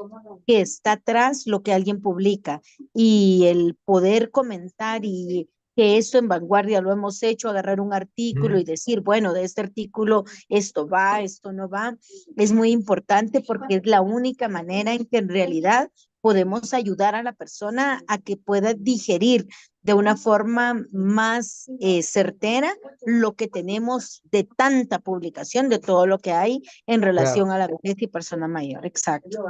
que está atrás lo que alguien publica y el poder comentar y que esto en Vanguardia lo hemos hecho, agarrar un artículo Ujú. y decir, bueno, de este artículo esto va, esto no va, es muy importante porque es la única manera en que en realidad podemos ayudar a la persona a que pueda digerir de una forma más certera lo que tenemos de tanta publicación, de todo lo que hay en Claro. relación a la vejez y persona mayor. Exacto.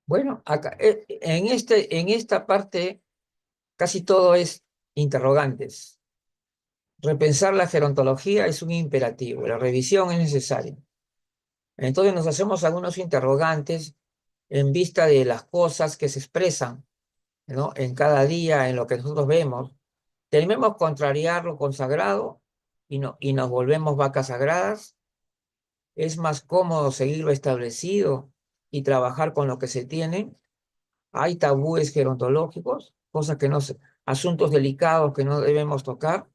Bueno, acá, en esta parte casi todo es interrogantes. Repensar la gerontología es un imperativo, la revisión es necesaria. Entonces nos hacemos algunos interrogantes en vista de las cosas que se expresan, ¿no? En cada día, en lo que nosotros vemos. ¿Tememos contrariar lo consagrado y nos volvemos vacas sagradas? ¿Es más cómodo seguir lo establecido y trabajar con lo que se tiene? ¿Hay tabúes gerontológicos, cosas que no se, asuntos delicados que no debemos tocar?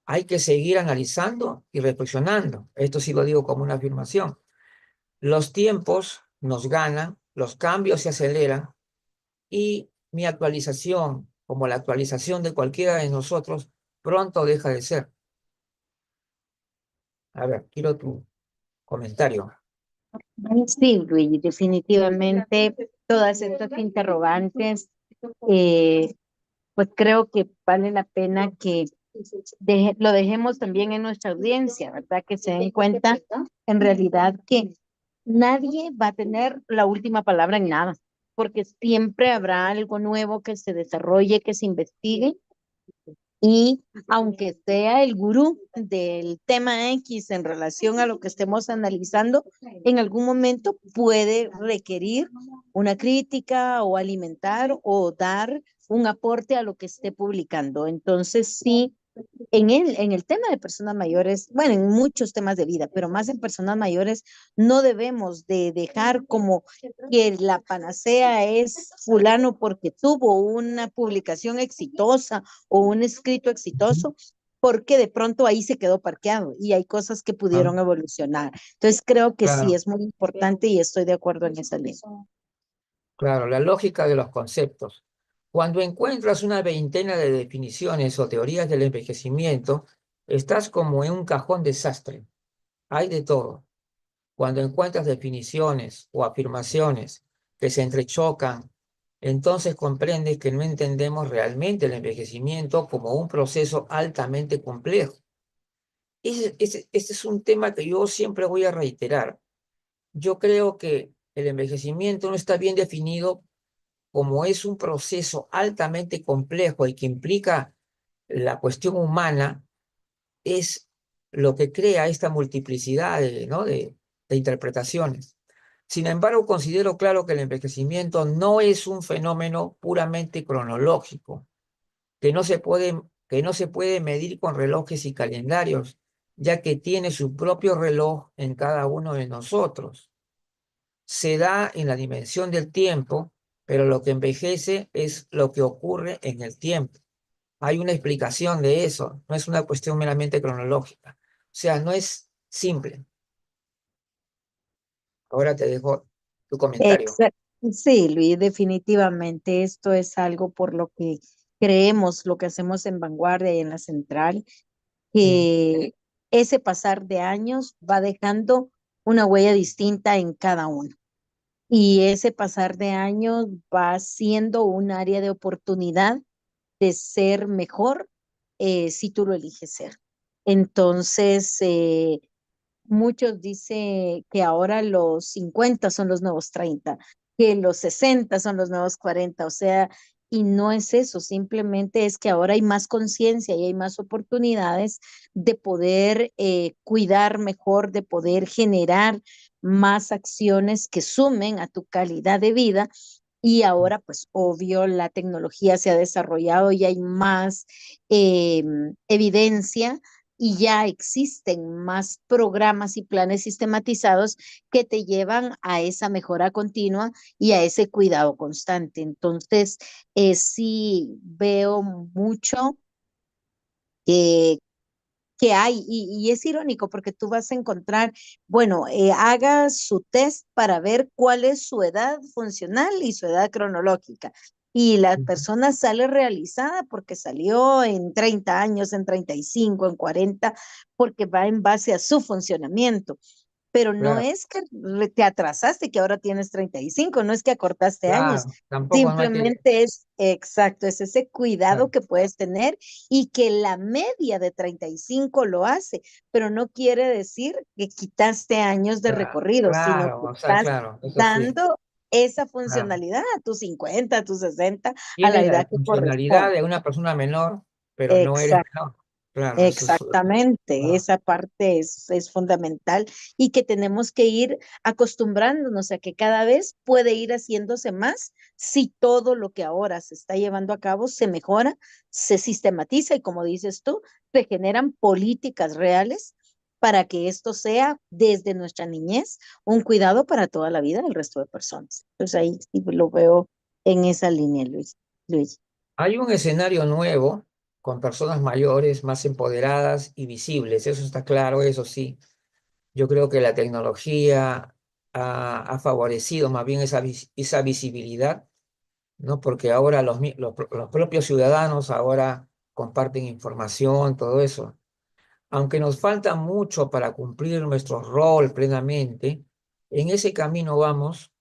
Hay que seguir analizando y reflexionando. Esto sí lo digo como una afirmación. Los tiempos nos ganan, los cambios se aceleran y mi actualización, como la actualización de cualquiera de nosotros, pronto deja de ser. A ver, quiero tu comentario. Sí, Luigi, definitivamente todas estas interrogantes, pues creo que vale la pena que lo dejemos también en nuestra audiencia, ¿verdad? Que se den cuenta en realidad que nadie va a tener la última palabra en nada, porque siempre habrá algo nuevo que se desarrolle, que se investigue. Y aunque sea el gurú del tema X en relación a lo que estemos analizando, en algún momento puede requerir una crítica o alimentar o dar un aporte a lo que esté publicando. Entonces, sí, en el tema de personas mayores, bueno, en muchos temas de vida, pero más en personas mayores, no debemos de dejar como que la panacea es fulano porque tuvo una publicación exitosa o un escrito Ujú. exitoso, porque de pronto ahí se quedó parqueado y hay cosas que Ah, pudieron evolucionar. Entonces creo que sí claro, es muy importante y estoy de acuerdo en esa línea. claro, la lógica de los conceptos. Cuando encuentras una veintena de definiciones o teorías del envejecimiento, estás como en un cajón desastre. Hay de todo. Cuando encuentras definiciones o afirmaciones que se entrechocan, entonces comprendes que no entendemos realmente el envejecimiento como un proceso altamente complejo. Ese es un tema que yo siempre voy a reiterar. Yo creo que el envejecimiento no está bien definido como es un proceso altamente complejo y que implica la cuestión humana, es lo que crea esta multiplicidad ¿no? de interpretaciones. Sin embargo, considero claro que el envejecimiento no es un fenómeno puramente cronológico, que no se puede medir con relojes y calendarios, ya que tiene su propio reloj en cada uno de nosotros. Se da en la dimensión del tiempo, pero lo que envejece es lo que ocurre en el tiempo. Hay una explicación de eso, no es una cuestión meramente cronológica. O sea, no es simple. Ahora te dejo tu comentario. Exacto. Sí, Luis, definitivamente esto es algo por lo que creemos, lo que hacemos en Vanguardia y en la Central, Sí, que ese pasar de años va dejando una huella distinta en cada uno. Y ese pasar de años va siendo un área de oportunidad de ser mejor si tú lo eliges ser. Entonces, muchos dicen que ahora los 50 son los nuevos 30, que los 60 son los nuevos 40, o sea, y no es eso, simplemente es que ahora hay más conciencia y hay más oportunidades de poder cuidar mejor, de poder generar más acciones que sumen a tu calidad de vida. Y ahora, pues obvio, la tecnología se ha desarrollado y hay más eh, evidencia y ya existen más programas y planes sistematizados que te llevan a esa mejora continua y a ese cuidado constante. Entonces, sí veo mucho que hay, y es irónico porque tú vas a encontrar, bueno, haga su test para ver cuál es su edad funcional y su edad cronológica. Y la persona sale realizada porque salió en 30 años, en 35, en 40, porque va en base a su funcionamiento. Pero no Claro, es que te atrasaste, que ahora tienes 35, no es que acortaste años, claro, tampoco no hay que, simplemente es exacto, es ese cuidado claro, que puedes tener y que la media de 35 lo hace, pero no quiere decir que quitaste años de recorrido, sino claro, que o sea, estás claro, eso sí, dando esa claro. funcionalidad a tus 50, a tus 60, a la Tiene la edad que funcionalidad corresponde. de una persona menor, pero no eres Exacto. menor. Claro, eso es, Exactamente, ah, esa parte es fundamental y que tenemos que ir acostumbrándonos a que cada vez puede ir haciéndose más si todo lo que ahora se está llevando a cabo se mejora, se sistematiza y como dices tú, se generan políticas reales para que esto sea desde nuestra niñez un cuidado para toda la vida del resto de personas. Entonces ahí sí lo veo en esa línea, Luis. Luis. hay un escenario nuevo con personas mayores, más empoderadas y visibles, eso está claro, eso sí. Yo creo que la tecnología ha favorecido más bien esa visibilidad, ¿no? Porque ahora los propios ciudadanos ahora comparten información, todo eso. Aunque nos falta mucho para cumplir nuestro rol plenamente, en ese camino vamos,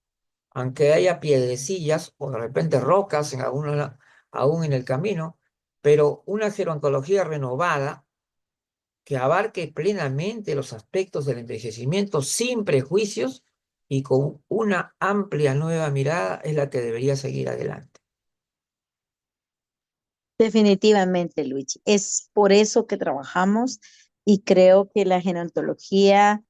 aunque haya piedrecillas o de repente rocas aún en el camino, pero una gerontología renovada que abarque plenamente los aspectos del envejecimiento sin prejuicios y con una amplia nueva mirada es la que debería seguir adelante. Definitivamente, Luigi. Es por eso que trabajamos y creo que la gerontología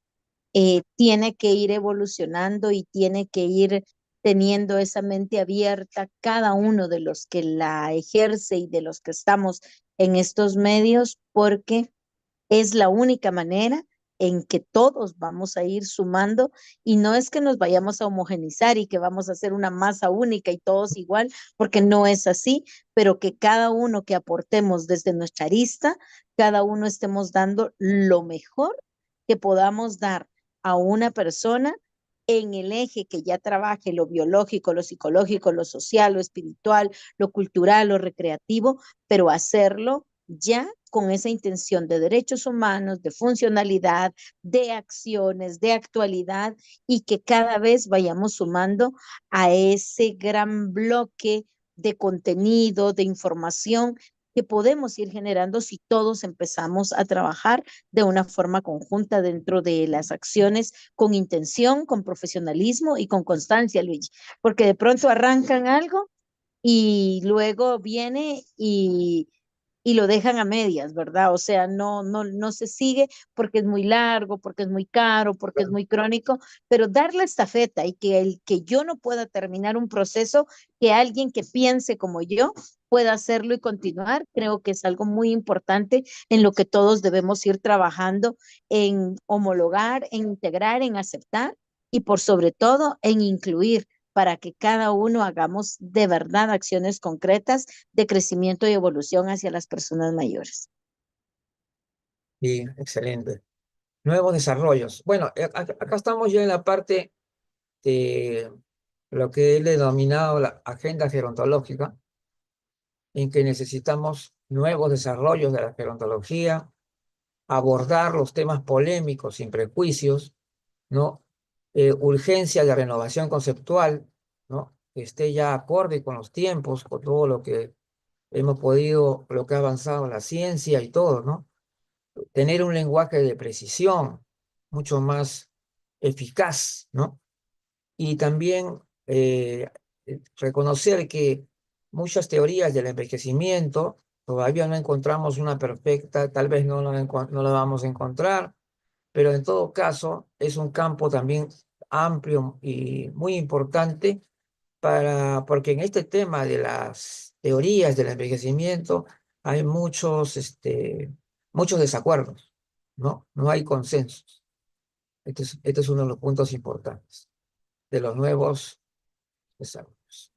tiene que ir evolucionando y tiene que ir teniendo esa mente abierta cada uno de los que la ejerce y de los que estamos en estos medios, porque es la única manera en que todos vamos a ir sumando y no es que nos vayamos a homogenizar y que vamos a hacer una masa única y todos igual, porque no es así, pero que cada uno que aportemos desde nuestra arista, cada uno estemos dando lo mejor que podamos dar a una persona en el eje que ya trabaje lo biológico, lo psicológico, lo social, lo espiritual, lo cultural, lo recreativo, pero hacerlo ya con esa intención de derechos humanos, de funcionalidad, de acciones, de actualidad y que cada vez vayamos sumando a ese gran bloque de contenido, de información que podemos ir generando si todos empezamos a trabajar de una forma conjunta dentro de las acciones con intención, con profesionalismo y con constancia, Luigi, porque de pronto arrancan algo y luego viene y lo dejan a medias, ¿verdad? O sea, no se sigue porque es muy largo, porque es muy caro, porque es muy crónico, pero dar la estafeta y que el que yo no pueda terminar un proceso, que alguien que piense como yo pueda hacerlo y continuar, creo que es algo muy importante en lo que todos debemos ir trabajando en homologar, en integrar, en aceptar y por sobre todo en incluir para que cada uno hagamos de verdad acciones concretas de crecimiento y evolución hacia las personas mayores. Y excelente. Nuevos desarrollos. Bueno, acá estamos ya en la parte de lo que él denominado la agenda gerontológica, en que necesitamos nuevos desarrollos de la gerontología, abordar los temas polémicos sin prejuicios, ¿no? Urgencia de renovación conceptual, ¿no? Que esté ya acorde con los tiempos, con todo lo que hemos podido, lo que ha avanzado la ciencia y todo, ¿no? Tener un lenguaje de precisión mucho más eficaz, ¿no? Y también reconocer que muchas teorías del envejecimiento todavía no encontramos una perfecta, tal vez no la vamos a encontrar, pero en todo caso es un campo también amplio y muy importante porque en este tema de las teorías del envejecimiento hay muchos desacuerdos, ¿no? No hay consensos. Este es uno de los puntos importantes de los nuevos desarrollos.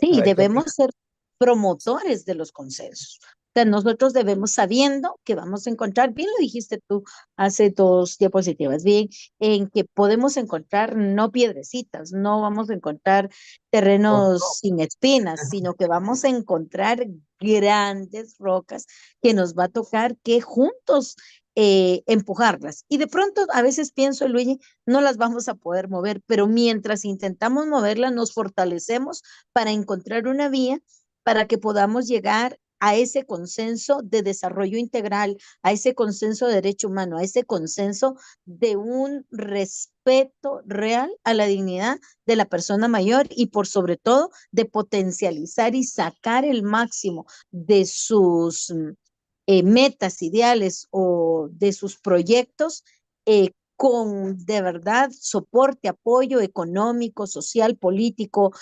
A Sí, ver, ¿qué debemos opinas? ser promotores de los consensos. O sea, nosotros debemos, sabiendo que vamos a encontrar, bien lo dijiste tú hace dos diapositivas, bien, en que podemos encontrar no piedrecitas, no vamos a encontrar Por terrenos todo. sin espinas, sino que vamos a encontrar grandes rocas que nos va a tocar que juntos empujarlas. Y de pronto a veces pienso, Luigi, no las vamos a poder mover, pero mientras intentamos moverlas, nos fortalecemos para encontrar una vía para que podamos llegar a ese consenso de desarrollo integral, a ese consenso de derecho humano, a ese consenso de un respeto real a la dignidad de la persona mayor y por sobre todo de potencializar y sacar el máximo de sus metas, ideales o de sus proyectos con de verdad soporte, apoyo económico, social, político,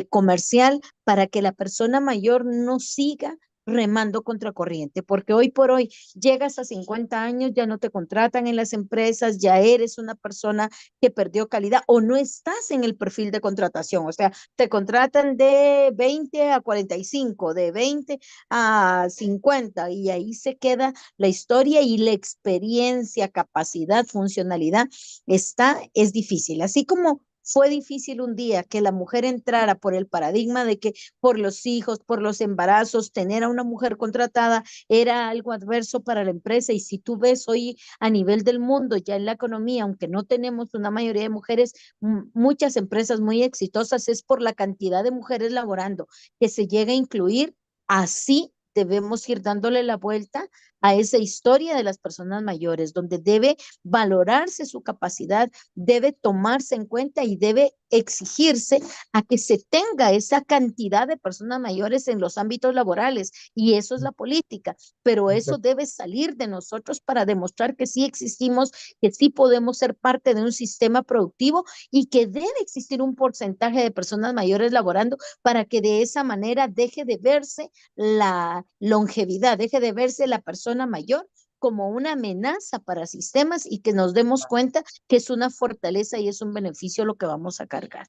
comercial, para que la persona mayor no siga remando contra corriente, porque hoy por hoy llegas a 50 años, ya no te contratan en las empresas, ya eres una persona que perdió calidad o no estás en el perfil de contratación, o sea, te contratan de 20 a 45, de 20 a 50 y ahí se queda la historia y la experiencia, capacidad, funcionalidad es difícil. Así como fue difícil un día que la mujer entrara por el paradigma de que por los hijos, por los embarazos, tener a una mujer contratada era algo adverso para la empresa. Y si tú ves hoy a nivel del mundo, ya en la economía, aunque no tenemos una mayoría de mujeres, muchas empresas muy exitosas es por la cantidad de mujeres laborando que se llega a incluir. Así debemos ir dándole la vuelta a esa historia de las personas mayores, donde debe valorarse su capacidad, debe tomarse en cuenta y debe exigirse a que se tenga esa cantidad de personas mayores en los ámbitos laborales. Y eso es la política, pero eso debe salir de nosotros para demostrar que sí existimos, que sí podemos ser parte de un sistema productivo y que debe existir un porcentaje de personas mayores laborando para que de esa manera deje de verse la longevidad, deje de verse la persona mayor como una amenaza para sistemas y que nos demos cuenta que es una fortaleza y es un beneficio lo que vamos a cargar.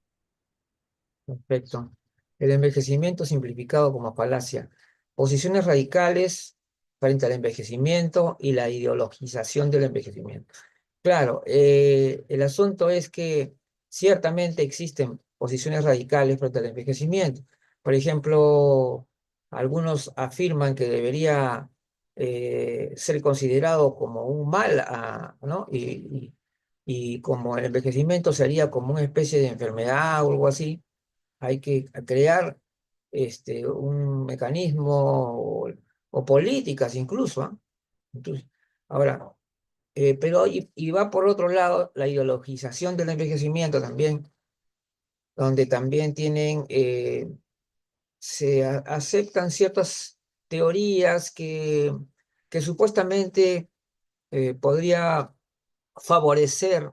Perfecto. El envejecimiento simplificado como falacia. Posiciones radicales frente al envejecimiento y la ideologización del envejecimiento. Claro, el asunto es que ciertamente existen posiciones radicales frente al envejecimiento. Por ejemplo, algunos afirman que debería ser considerado como un mal, ¿no? Y como el envejecimiento sería como una especie de enfermedad o algo así, hay que crear un mecanismo o políticas incluso, ¿ah? Entonces, ahora, pero y va por otro lado la ideologización del envejecimiento también, donde también aceptan ciertas teorías que supuestamente podría favorecer,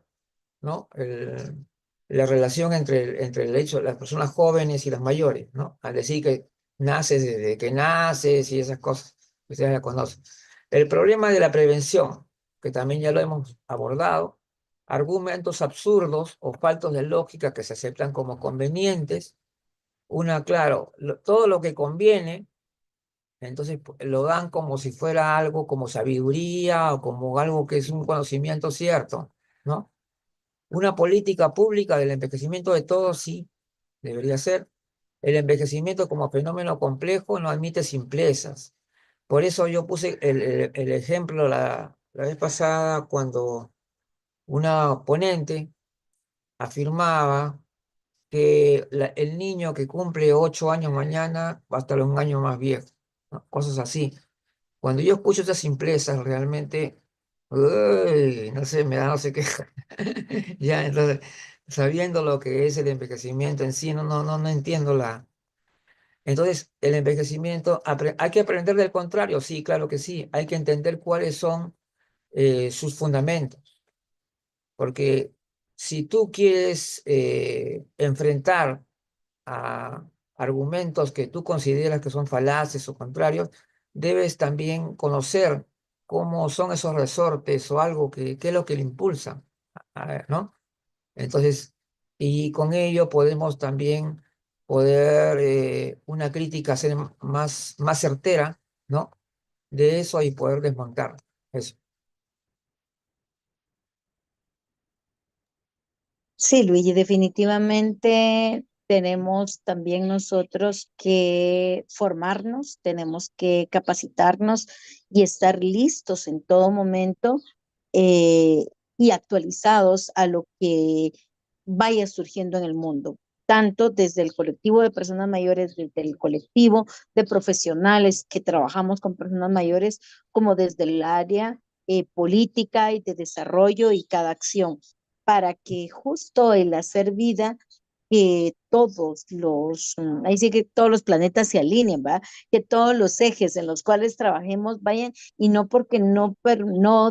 ¿no? La relación entre el hecho de las personas jóvenes y las mayores, ¿no? Al decir que naces desde que naces y esas cosas, ustedes la conocen. El problema de la prevención, que también ya lo hemos abordado, argumentos absurdos o faltos de lógica que se aceptan como convenientes. Claro, todo lo que conviene, entonces lo dan como si fuera algo como sabiduría o como algo que es un conocimiento cierto, ¿no? Una política pública del envejecimiento de todos, sí, debería ser. El envejecimiento como fenómeno complejo no admite simplezas. Por eso yo puse el ejemplo la vez pasada cuando una ponente afirmaba que el niño que cumple 8 años mañana va a estar un año más viejo, ¿no? Cosas así. Cuando yo escucho esas simplezas, realmente, uy, no sé, me da no sé qué. Ya, entonces, sabiendo lo que es el envejecimiento en sí, no entiendo la. Entonces, el envejecimiento, ¿hay que aprender del contrario? Sí, claro que sí. Hay que entender cuáles son sus fundamentos. Porque si tú quieres enfrentar a argumentos que tú consideras que son falaces o contrarios, debes también conocer cómo son esos resortes o algo qué es lo que le impulsa, ¿no? Entonces, y con ello podemos también poder una crítica ser más certera, ¿no? De eso y poder desmontar eso. Sí, Luigi, definitivamente tenemos también nosotros que formarnos, tenemos que capacitarnos y estar listos en todo momento eh, y actualizados a lo que vaya surgiendo en el mundo, tanto desde el colectivo de personas mayores, desde el colectivo de profesionales que trabajamos con personas mayores, como desde el área política y de desarrollo y cada acción para que justo el hacer vida, que todos los, ahí sí que todos los planetas se alineen, ¿va? Que todos los ejes en los cuales trabajemos vayan y no porque no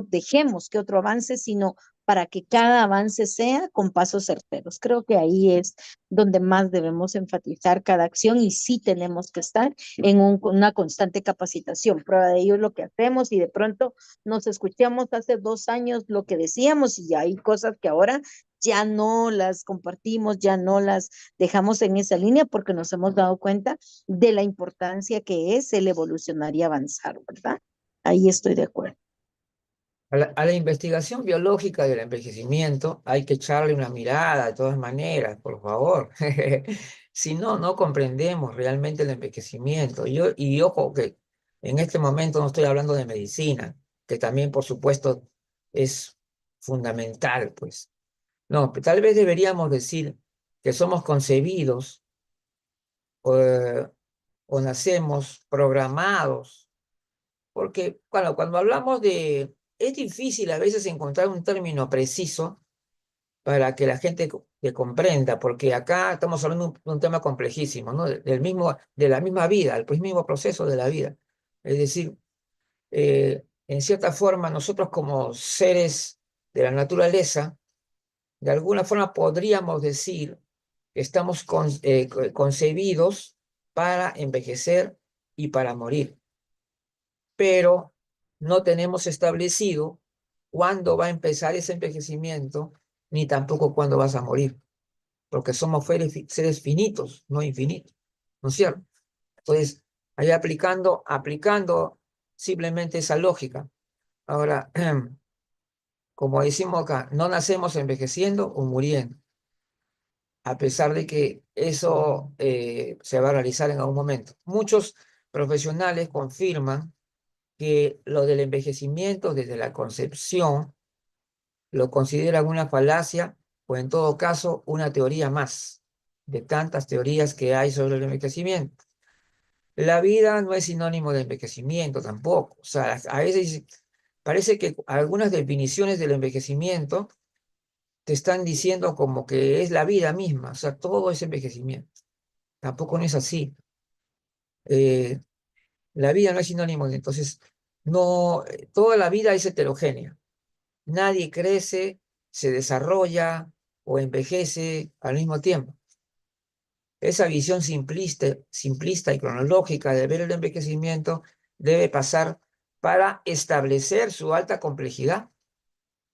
dejemos que otro avance, sino para que cada avance sea con pasos certeros. Creo que ahí es donde más debemos enfatizar cada acción y sí tenemos que estar en una constante capacitación. Prueba de ello es lo que hacemos y de pronto nos escuchamos hace 2 años lo que decíamos y hay cosas que ahora ya no las compartimos, ya no las dejamos en esa línea porque nos hemos dado cuenta de la importancia que es el evolucionar y avanzar, ¿verdad? Ahí estoy de acuerdo. A la investigación biológica del envejecimiento hay que echarle una mirada de todas maneras, por favor. Si no, no comprendemos realmente el envejecimiento. Y ojo que en este momento no estoy hablando de medicina, que también, por supuesto, es fundamental, pues. No, tal vez deberíamos decir que somos concebidos eh, o nacemos programados, porque cuando hablamos es difícil a veces encontrar un término preciso para que la gente que comprenda, porque acá estamos hablando de un tema complejísimo, ¿no? De la misma vida, el mismo proceso de la vida. Es decir, en cierta forma, nosotros como seres de la naturaleza, de alguna forma podríamos decir que estamos concebidos para envejecer y para morir, pero no tenemos establecido cuándo va a empezar ese envejecimiento, ni tampoco cuándo vas a morir, porque somos seres finitos, no infinitos, ¿no es cierto? Entonces, ahí aplicando simplemente esa lógica. Ahora, como decimos acá, no nacemos envejeciendo o muriendo, a pesar de que eso se va a realizar en algún momento. Muchos profesionales confirman que lo del envejecimiento desde la concepción lo consideran una falacia o en todo caso una teoría más de tantas teorías que hay sobre el envejecimiento. La vida no es sinónimo de envejecimiento tampoco. O sea, a veces parece que algunas definiciones del envejecimiento te están diciendo como que es la vida misma, o sea, todo es envejecimiento. Tampoco no es así. Eh, la vida no es sinónimo de, entonces, no, toda la vida es heterogénea. Nadie crece, se desarrolla o envejece al mismo tiempo. Esa visión simplista y cronológica de ver el envejecimiento debe pasar para establecer su alta complejidad.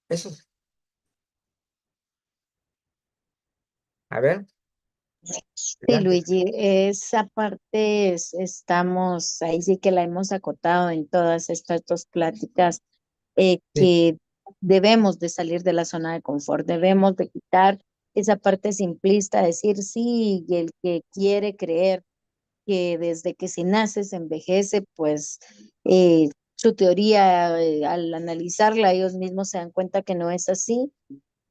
Eso es. A ver, Sí, adelante. Luigi, esa parte estamos, ahí sí que la hemos acotado en todas estas dos pláticas, Sí, que debemos de salir de la zona de confort, debemos de quitar esa parte simplista, decir sí, y el que quiere creer que desde que se nace se envejece, pues su teoría, al analizarla, ellos mismos se dan cuenta que no es así.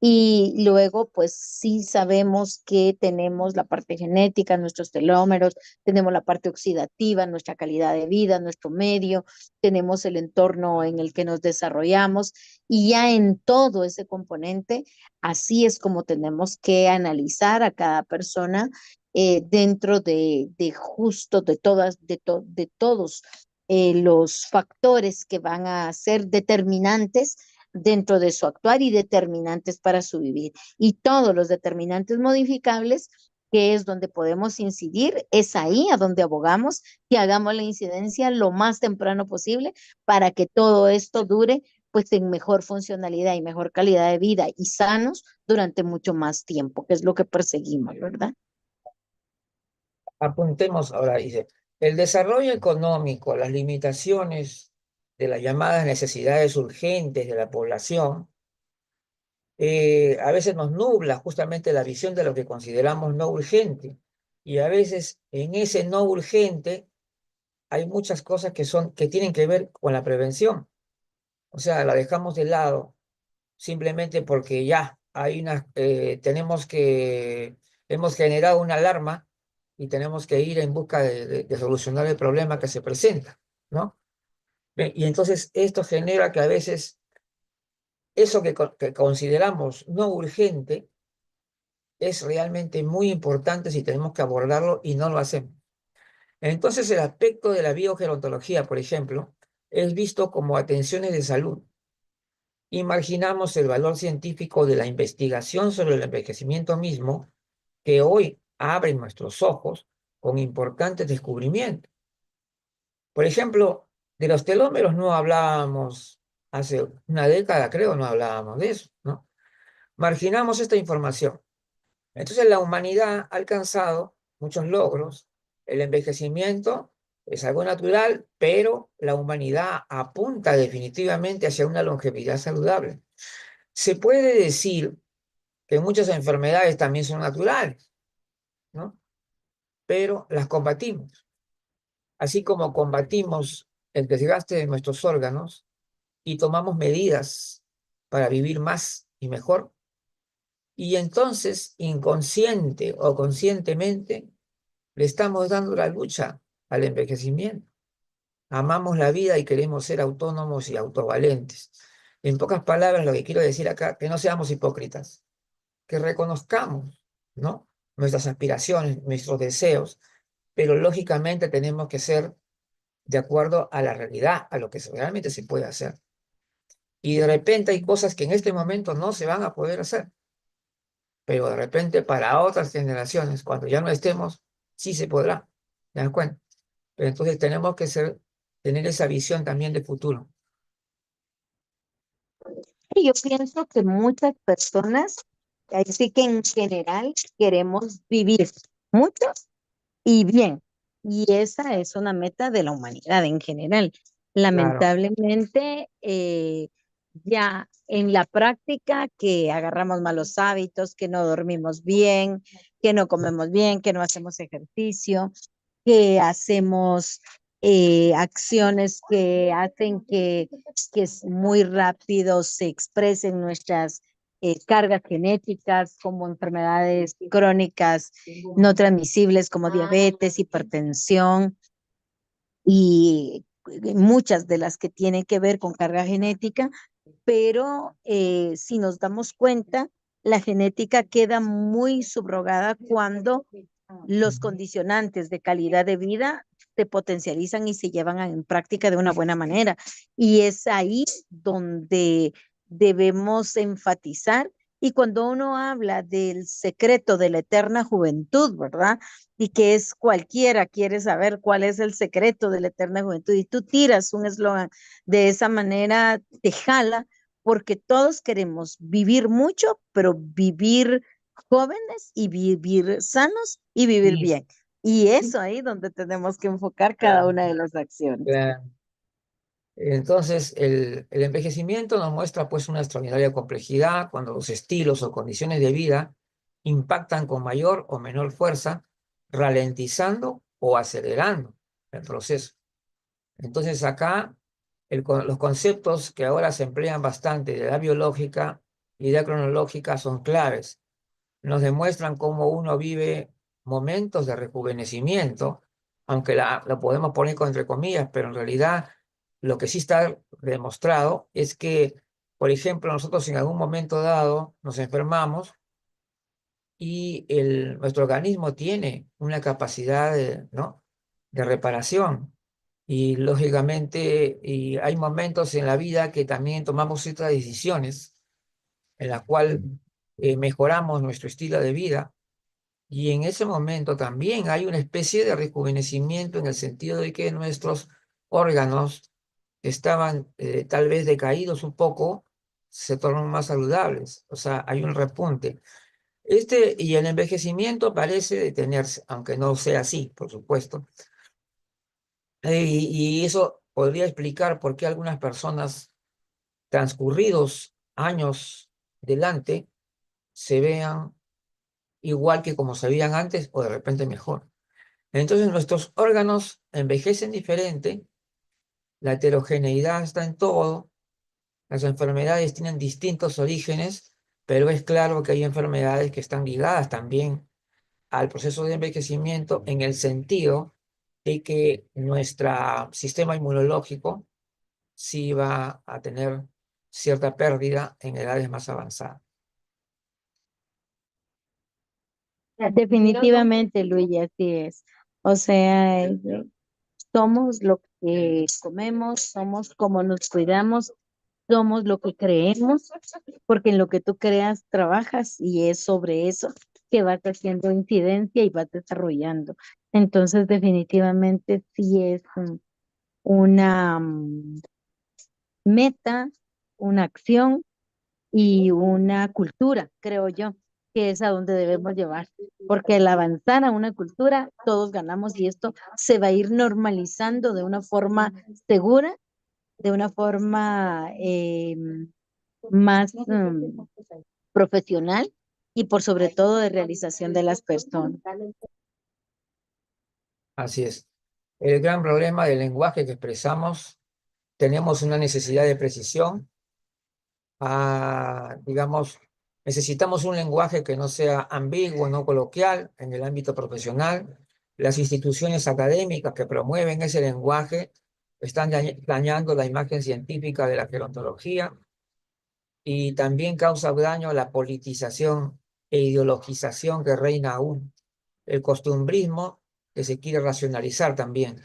Y luego, pues sí sabemos que tenemos la parte genética, nuestros telómeros, tenemos la parte oxidativa, nuestra calidad de vida, nuestro medio, tenemos el entorno en el que nos desarrollamos y ya en todo ese componente, así es como tenemos que analizar a cada persona dentro de justo de todas, de todos los factores que van a ser determinantes dentro de su actuar y determinantes para su vivir. Y todos los determinantes modificables, que es donde podemos incidir, es ahí a donde abogamos que hagamos la incidencia lo más temprano posible para que todo esto dure pues en mejor funcionalidad y mejor calidad de vida y sanos durante mucho más tiempo, que es lo que perseguimos, ¿verdad? Apuntemos ahora, dice, el desarrollo económico, las limitaciones de las llamadas necesidades urgentes de la población, a veces nos nubla justamente la visión de lo que consideramos no urgente. Y a veces en ese no urgente hay muchas cosas que tienen que ver con la prevención. O sea, la dejamos de lado simplemente porque ya hay hemos generado una alarma y tenemos que ir en busca de solucionar el problema que se presenta, ¿no? Bien, y entonces esto genera que a veces eso que consideramos no urgente es realmente muy importante si tenemos que abordarlo y no lo hacemos. Entonces el aspecto de la biogerontología, por ejemplo, es visto como atenciones de salud. Imaginamos el valor científico de la investigación sobre el envejecimiento mismo, que hoy abre nuestros ojos con importantes descubrimientos. Por ejemplo, de los telómeros no hablábamos hace una década, creo, no hablábamos de eso, ¿no? Marginamos esta información. Entonces la humanidad ha alcanzado muchos logros. El envejecimiento es algo natural, pero la humanidad apunta definitivamente hacia una longevidad saludable. Se puede decir que muchas enfermedades también son naturales, ¿no? Pero las combatimos. Así como combatimos el desgaste de nuestros órganos y tomamos medidas para vivir más y mejor, y entonces, inconsciente o conscientemente, le estamos dando la lucha al envejecimiento. Amamos la vida y queremos ser autónomos y autovalentes. En pocas palabras, lo que quiero decir acá, que no seamos hipócritas, que reconozcamos, ¿no? Nuestras aspiraciones, nuestros deseos, pero lógicamente tenemos que ser de acuerdo a la realidad, a lo que realmente se puede hacer. Y de repente hay cosas que en este momento no se van a poder hacer, pero de repente para otras generaciones, cuando ya no estemos, sí se podrá. ¿Te das cuenta? Pero entonces tenemos que tener esa visión también de futuro. Y yo pienso que muchas personas, así que en general queremos vivir mucho y bien. Y esa es una meta de la humanidad en general. Claro. Lamentablemente, ya en la práctica que agarramos malos hábitos, que no dormimos bien, que no comemos bien, que no hacemos ejercicio, que hacemos acciones que hacen que es muy rápido se expresen nuestras cargas genéticas como enfermedades crónicas no transmisibles como diabetes, hipertensión y muchas de las que tienen que ver con carga genética, pero si nos damos cuenta, la genética queda muy subrogada cuando los condicionantes de calidad de vida se potencializan y se llevan en práctica de una buena manera. Y es ahí donde debemos enfatizar. Y cuando uno habla del secreto de la eterna juventud, ¿verdad? Y que es cualquiera quiere saber cuál es el secreto de la eterna juventud. Y tú tiras un eslogan de esa manera, te jala, porque todos queremos vivir mucho, pero vivir jóvenes y vivir sanos y vivir Y, bien. Y eso ahí donde tenemos que enfocar cada una de las acciones. entonces, el envejecimiento nos muestra pues una extraordinaria complejidad cuando los estilos o condiciones de vida impactan con mayor o menor fuerza, ralentizando o acelerando el proceso. Entonces acá Los conceptos que ahora se emplean bastante de edad biológica y edad cronológica son claves. Nos demuestran cómo uno vive momentos de rejuvenecimiento, aunque lo podemos poner con entre comillas, pero en realidad lo que sí está demostrado es que, por ejemplo, nosotros en algún momento dado nos enfermamos y nuestro organismo tiene una capacidad ¿no? de reparación. Y lógicamente y hay momentos en la vida que también tomamos ciertas decisiones en las cuales mejoramos nuestro estilo de vida. Y en ese momento también hay una especie de rejuvenecimiento en el sentido de que nuestros órganos que estaban tal vez decaídos un poco se tornan más saludables. O sea, hay un repunte. Y el envejecimiento parece detenerse, aunque no sea así, por supuesto. Y eso podría explicar por qué algunas personas, transcurridos años delante, se vean igual que como se veían antes o de repente mejor. Entonces nuestros órganos envejecen diferente, la heterogeneidad está en todo, las enfermedades tienen distintos orígenes, pero es claro que hay enfermedades que están ligadas también al proceso de envejecimiento en el sentido de que nuestro sistema inmunológico sí va a tener cierta pérdida en edades más avanzadas. Definitivamente, Luigi, así es. O sea, somos lo que comemos, somos como nos cuidamos, somos lo que creemos, porque en lo que tú creas trabajas y es sobre eso que vas haciendo incidencia y vas desarrollando. Entonces, definitivamente sí es una meta, una acción y una cultura, creo yo, que es a donde debemos llevar, porque al avanzar a una cultura, todos ganamos y esto se va a ir normalizando de una forma segura, de una forma más profesional y por sobre todo de realización de las personas. Así es. El gran problema del lenguaje que expresamos, tenemos una necesidad de precisión, digamos, necesitamos un lenguaje que no sea ambiguo, no coloquial en el ámbito profesional. Las instituciones académicas que promueven ese lenguaje están dañando la imagen científica de la gerontología y también causa daño a la politización e ideologización que reina aún, el costumbrismo que se quiere racionalizar también.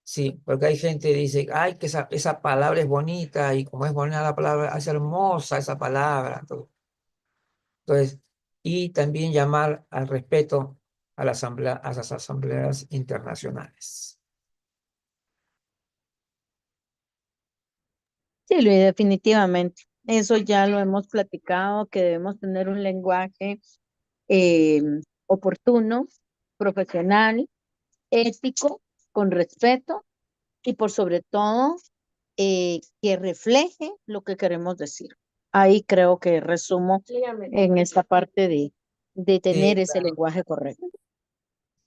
Sí, porque hay gente que dice, ay, que esa palabra es bonita y como es bonita la palabra, es hermosa esa palabra. Entonces, y también llamar al respeto a a las asambleas internacionales. Sí, Luis, definitivamente. Eso ya lo hemos platicado, que debemos tener un lenguaje eh, oportuno, profesional, ético, con respeto y por sobre todo que refleje lo que queremos decir. Ahí creo que resumo en esta parte de tener Sí, ese lenguaje correcto.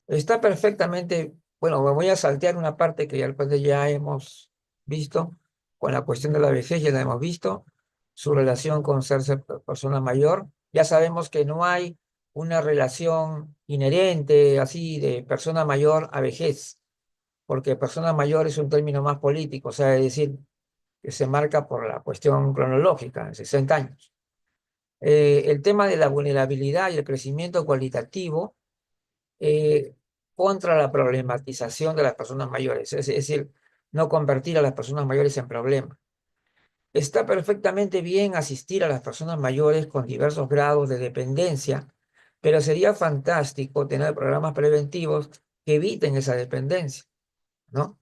está perfectamente, bueno, me voy a saltear una parte que ya hemos visto, con la cuestión de la vejez ya la hemos visto, su relación con ser persona mayor. Ya sabemos que no hay una relación inherente así de persona mayor a vejez, porque persona mayor es un término más político, o sea, es decir, que se marca por la cuestión cronológica, 60 años. El tema de la vulnerabilidad y el crecimiento cualitativo eh, contra la problematización de las personas mayores, es decir, no convertir a las personas mayores en problemas. Está perfectamente bien asistir a las personas mayores con diversos grados de dependencia, pero sería fantástico tener programas preventivos que eviten esa dependencia, ¿no?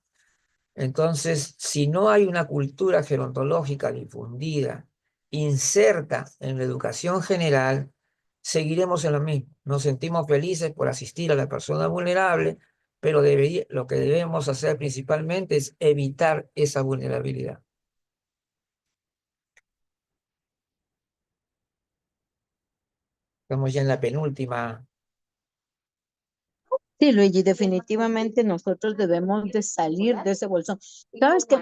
Entonces, si no hay una cultura gerontológica difundida, inserta en la educación general, seguiremos en lo mismo. Nos sentimos felices por asistir a la persona vulnerable, pero lo que debemos hacer principalmente es evitar esa vulnerabilidad. Estamos ya en la penúltima. Sí, Luigi, definitivamente nosotros debemos de salir de ese bolsón. ¿Sabes qué?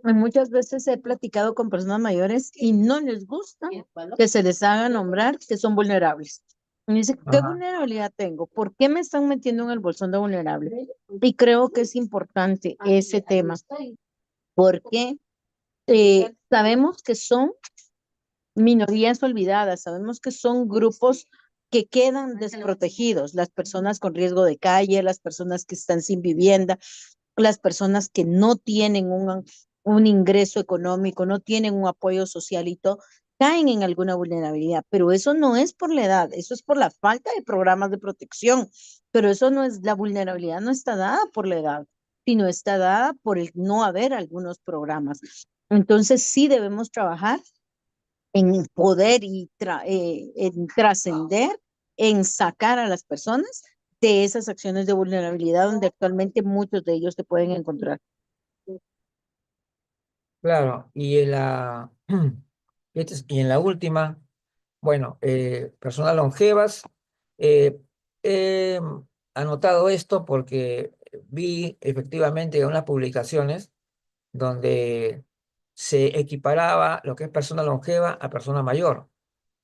Muchas veces he platicado con personas mayores y no les gusta que se les haga nombrar que son vulnerables. Y me dice, ¿qué Ajá, vulnerabilidad tengo? ¿Por qué me están metiendo en el bolsón de vulnerable? Y creo que es importante ese tema, porque sabemos que son minorías olvidadas, sabemos que son grupos que quedan desprotegidos, las personas con riesgo de calle, las personas que están sin vivienda, las personas que no tienen un ingreso económico, no tienen un apoyo social y todo, caen en alguna vulnerabilidad, pero eso no es por la edad, eso es por la falta de programas de protección, pero eso no es, la vulnerabilidad no está dada por la edad, sino está dada por el no haber algunos programas. Entonces sí debemos trabajar en poder en trascender, en sacar a las personas de esas acciones de vulnerabilidad donde actualmente muchos de ellos se pueden encontrar. claro. Y en la última, bueno, personas longevas, eh, he anotado esto porque vi efectivamente en unas publicaciones donde se equiparaba lo que es persona longeva a persona mayor,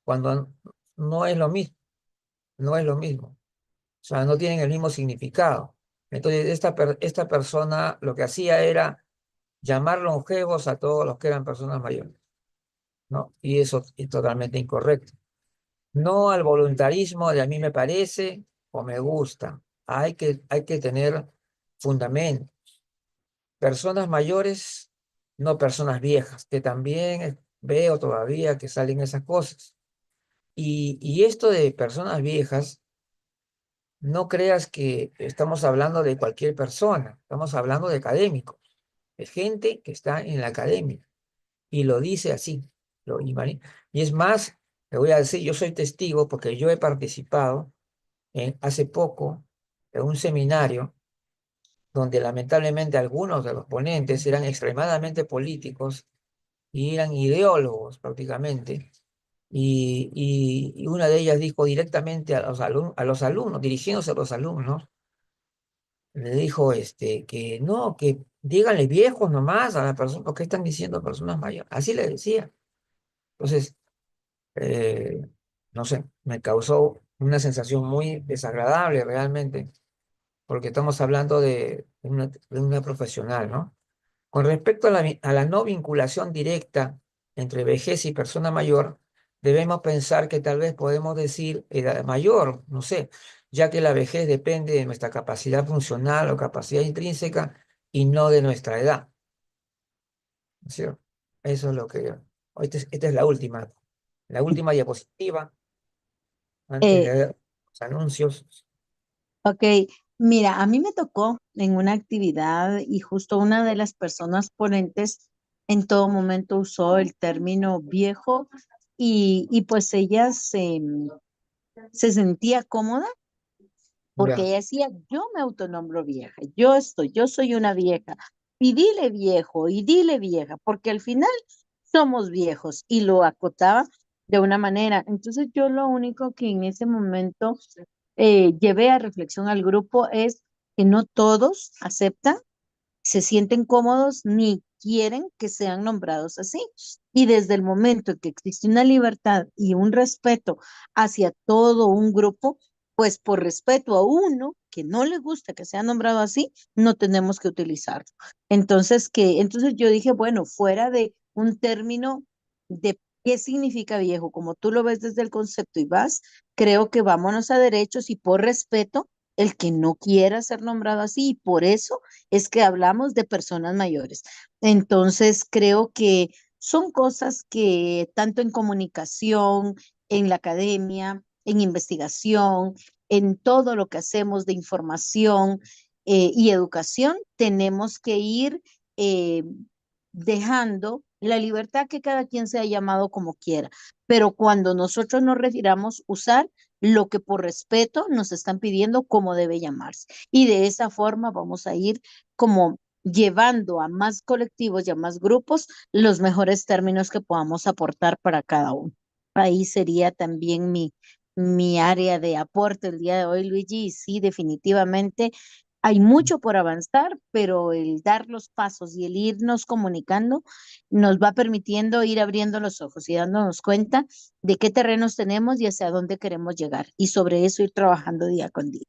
cuando no es lo mismo, no es lo mismo. O sea, no tienen el mismo significado. Entonces, esta persona lo que hacía era llamar longevos a todos los que eran personas mayores, ¿no? Y eso es totalmente incorrecto. No al voluntarismo de a mí me parece o me gusta. Hay que tener fundamento. Personas mayores, no personas viejas, que también veo todavía que salen esas cosas. Y esto de personas viejas, no creas que estamos hablando de cualquier persona, estamos hablando de académicos, de gente que está en la academia y lo dice así. Y es más, te voy a decir, yo soy testigo porque yo he participado hace poco en un seminario donde lamentablemente algunos de los ponentes eran extremadamente políticos y eran ideólogos prácticamente. Y una de ellas dijo directamente a los alumnos, dirigiéndose a los alumnos, le dijo que no, que díganle viejos nomás a las personas, porque están diciendo personas mayores. Así le decía. Entonces, eh, no sé, me causó una sensación muy desagradable realmente, porque estamos hablando de una profesional, ¿no? Con respecto a la no vinculación directa entre vejez y persona mayor, debemos pensar que tal vez podemos decir edad mayor, no sé, ya que la vejez depende de nuestra capacidad funcional o capacidad intrínseca y no de nuestra edad, ¿no es cierto? Eso es lo que... Esta es la última diapositiva antes Eh, de ver los anuncios. ok, mira, a mí me tocó en una actividad y justo una de las personas ponentes en todo momento usó el término viejo y pues ella se sentía cómoda porque Ya. ella decía, yo me autonombro vieja, yo soy una vieja, y dile vieja, porque al final somos viejos, y lo acotaba de una manera. Entonces yo lo único que en ese momento llevé a reflexión al grupo es que no todos aceptan, se sienten cómodos ni quieren que sean nombrados así. Y desde el momento en que existe una libertad y un respeto hacia todo un grupo, pues por respeto a uno que no le gusta que sea nombrado así, no tenemos que utilizarlo. Entonces yo dije, bueno, fuera de un término de qué significa viejo, como tú lo ves desde el concepto y vas, creo que vámonos a derechos y por respeto, el que no quiera ser nombrado así, y por eso es que hablamos de personas mayores. Entonces, creo que son cosas que tanto en comunicación, en la academia, en investigación, en todo lo que hacemos de información y educación, tenemos que ir eh, dejando la libertad que cada quien sea llamado como quiera. Pero cuando nosotros nos refiramos usar lo que por respeto nos están pidiendo cómo debe llamarse. Y de esa forma vamos a ir como llevando a más colectivos y a más grupos los mejores términos que podamos aportar para cada uno. Ahí sería también mi área de aporte el día de hoy, Luigi, y sí, definitivamente Hay mucho por avanzar, pero el dar los pasos y el irnos comunicando nos va permitiendo ir abriendo los ojos y dándonos cuenta de qué terrenos tenemos y hacia dónde queremos llegar. Y sobre eso ir trabajando día con día.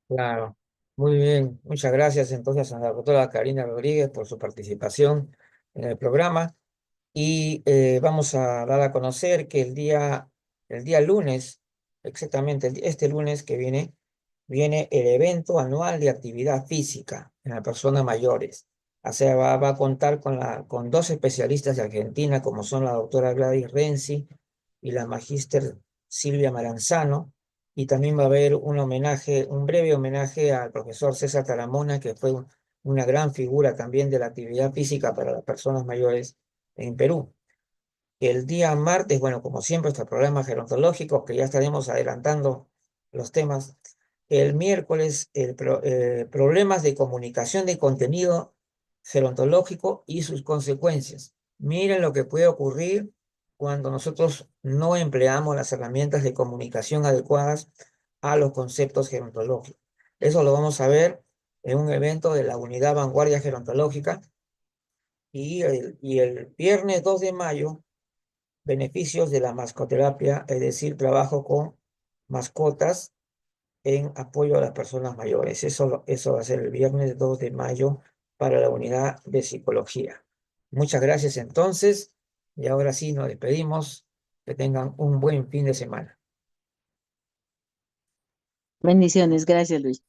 Claro, muy bien. Muchas gracias entonces a la doctora Karina Rodríguez por su participación en el programa. Y vamos a dar a conocer que el día lunes, exactamente este lunes que viene el evento anual de actividad física en las personas mayores. O sea, va a contar con dos especialistas de Argentina, como son la doctora Gladys Renzi y la magíster Silvia Maranzano. Y también va a haber un homenaje, un breve homenaje al profesor César Taramona, que fue una gran figura también de la actividad física para las personas mayores en Perú. El día martes, bueno, como siempre, estos programas gerontológicos, que ya estaremos adelantando los temas. El miércoles, problemas de comunicación de contenido gerontológico y sus consecuencias. Miren lo que puede ocurrir cuando nosotros no empleamos las herramientas de comunicación adecuadas a los conceptos gerontológicos. Eso lo vamos a ver en un evento de la Unidad Vanguardia Gerontológica. Y el viernes 2 de mayo, beneficios de la mascoterapia, es decir, trabajo con mascotas en apoyo a las personas mayores. Eso va a ser el viernes 2 de mayo para la unidad de psicología. Muchas gracias entonces, y ahora sí nos despedimos. Que tengan un buen fin de semana. Bendiciones. Gracias, Luis.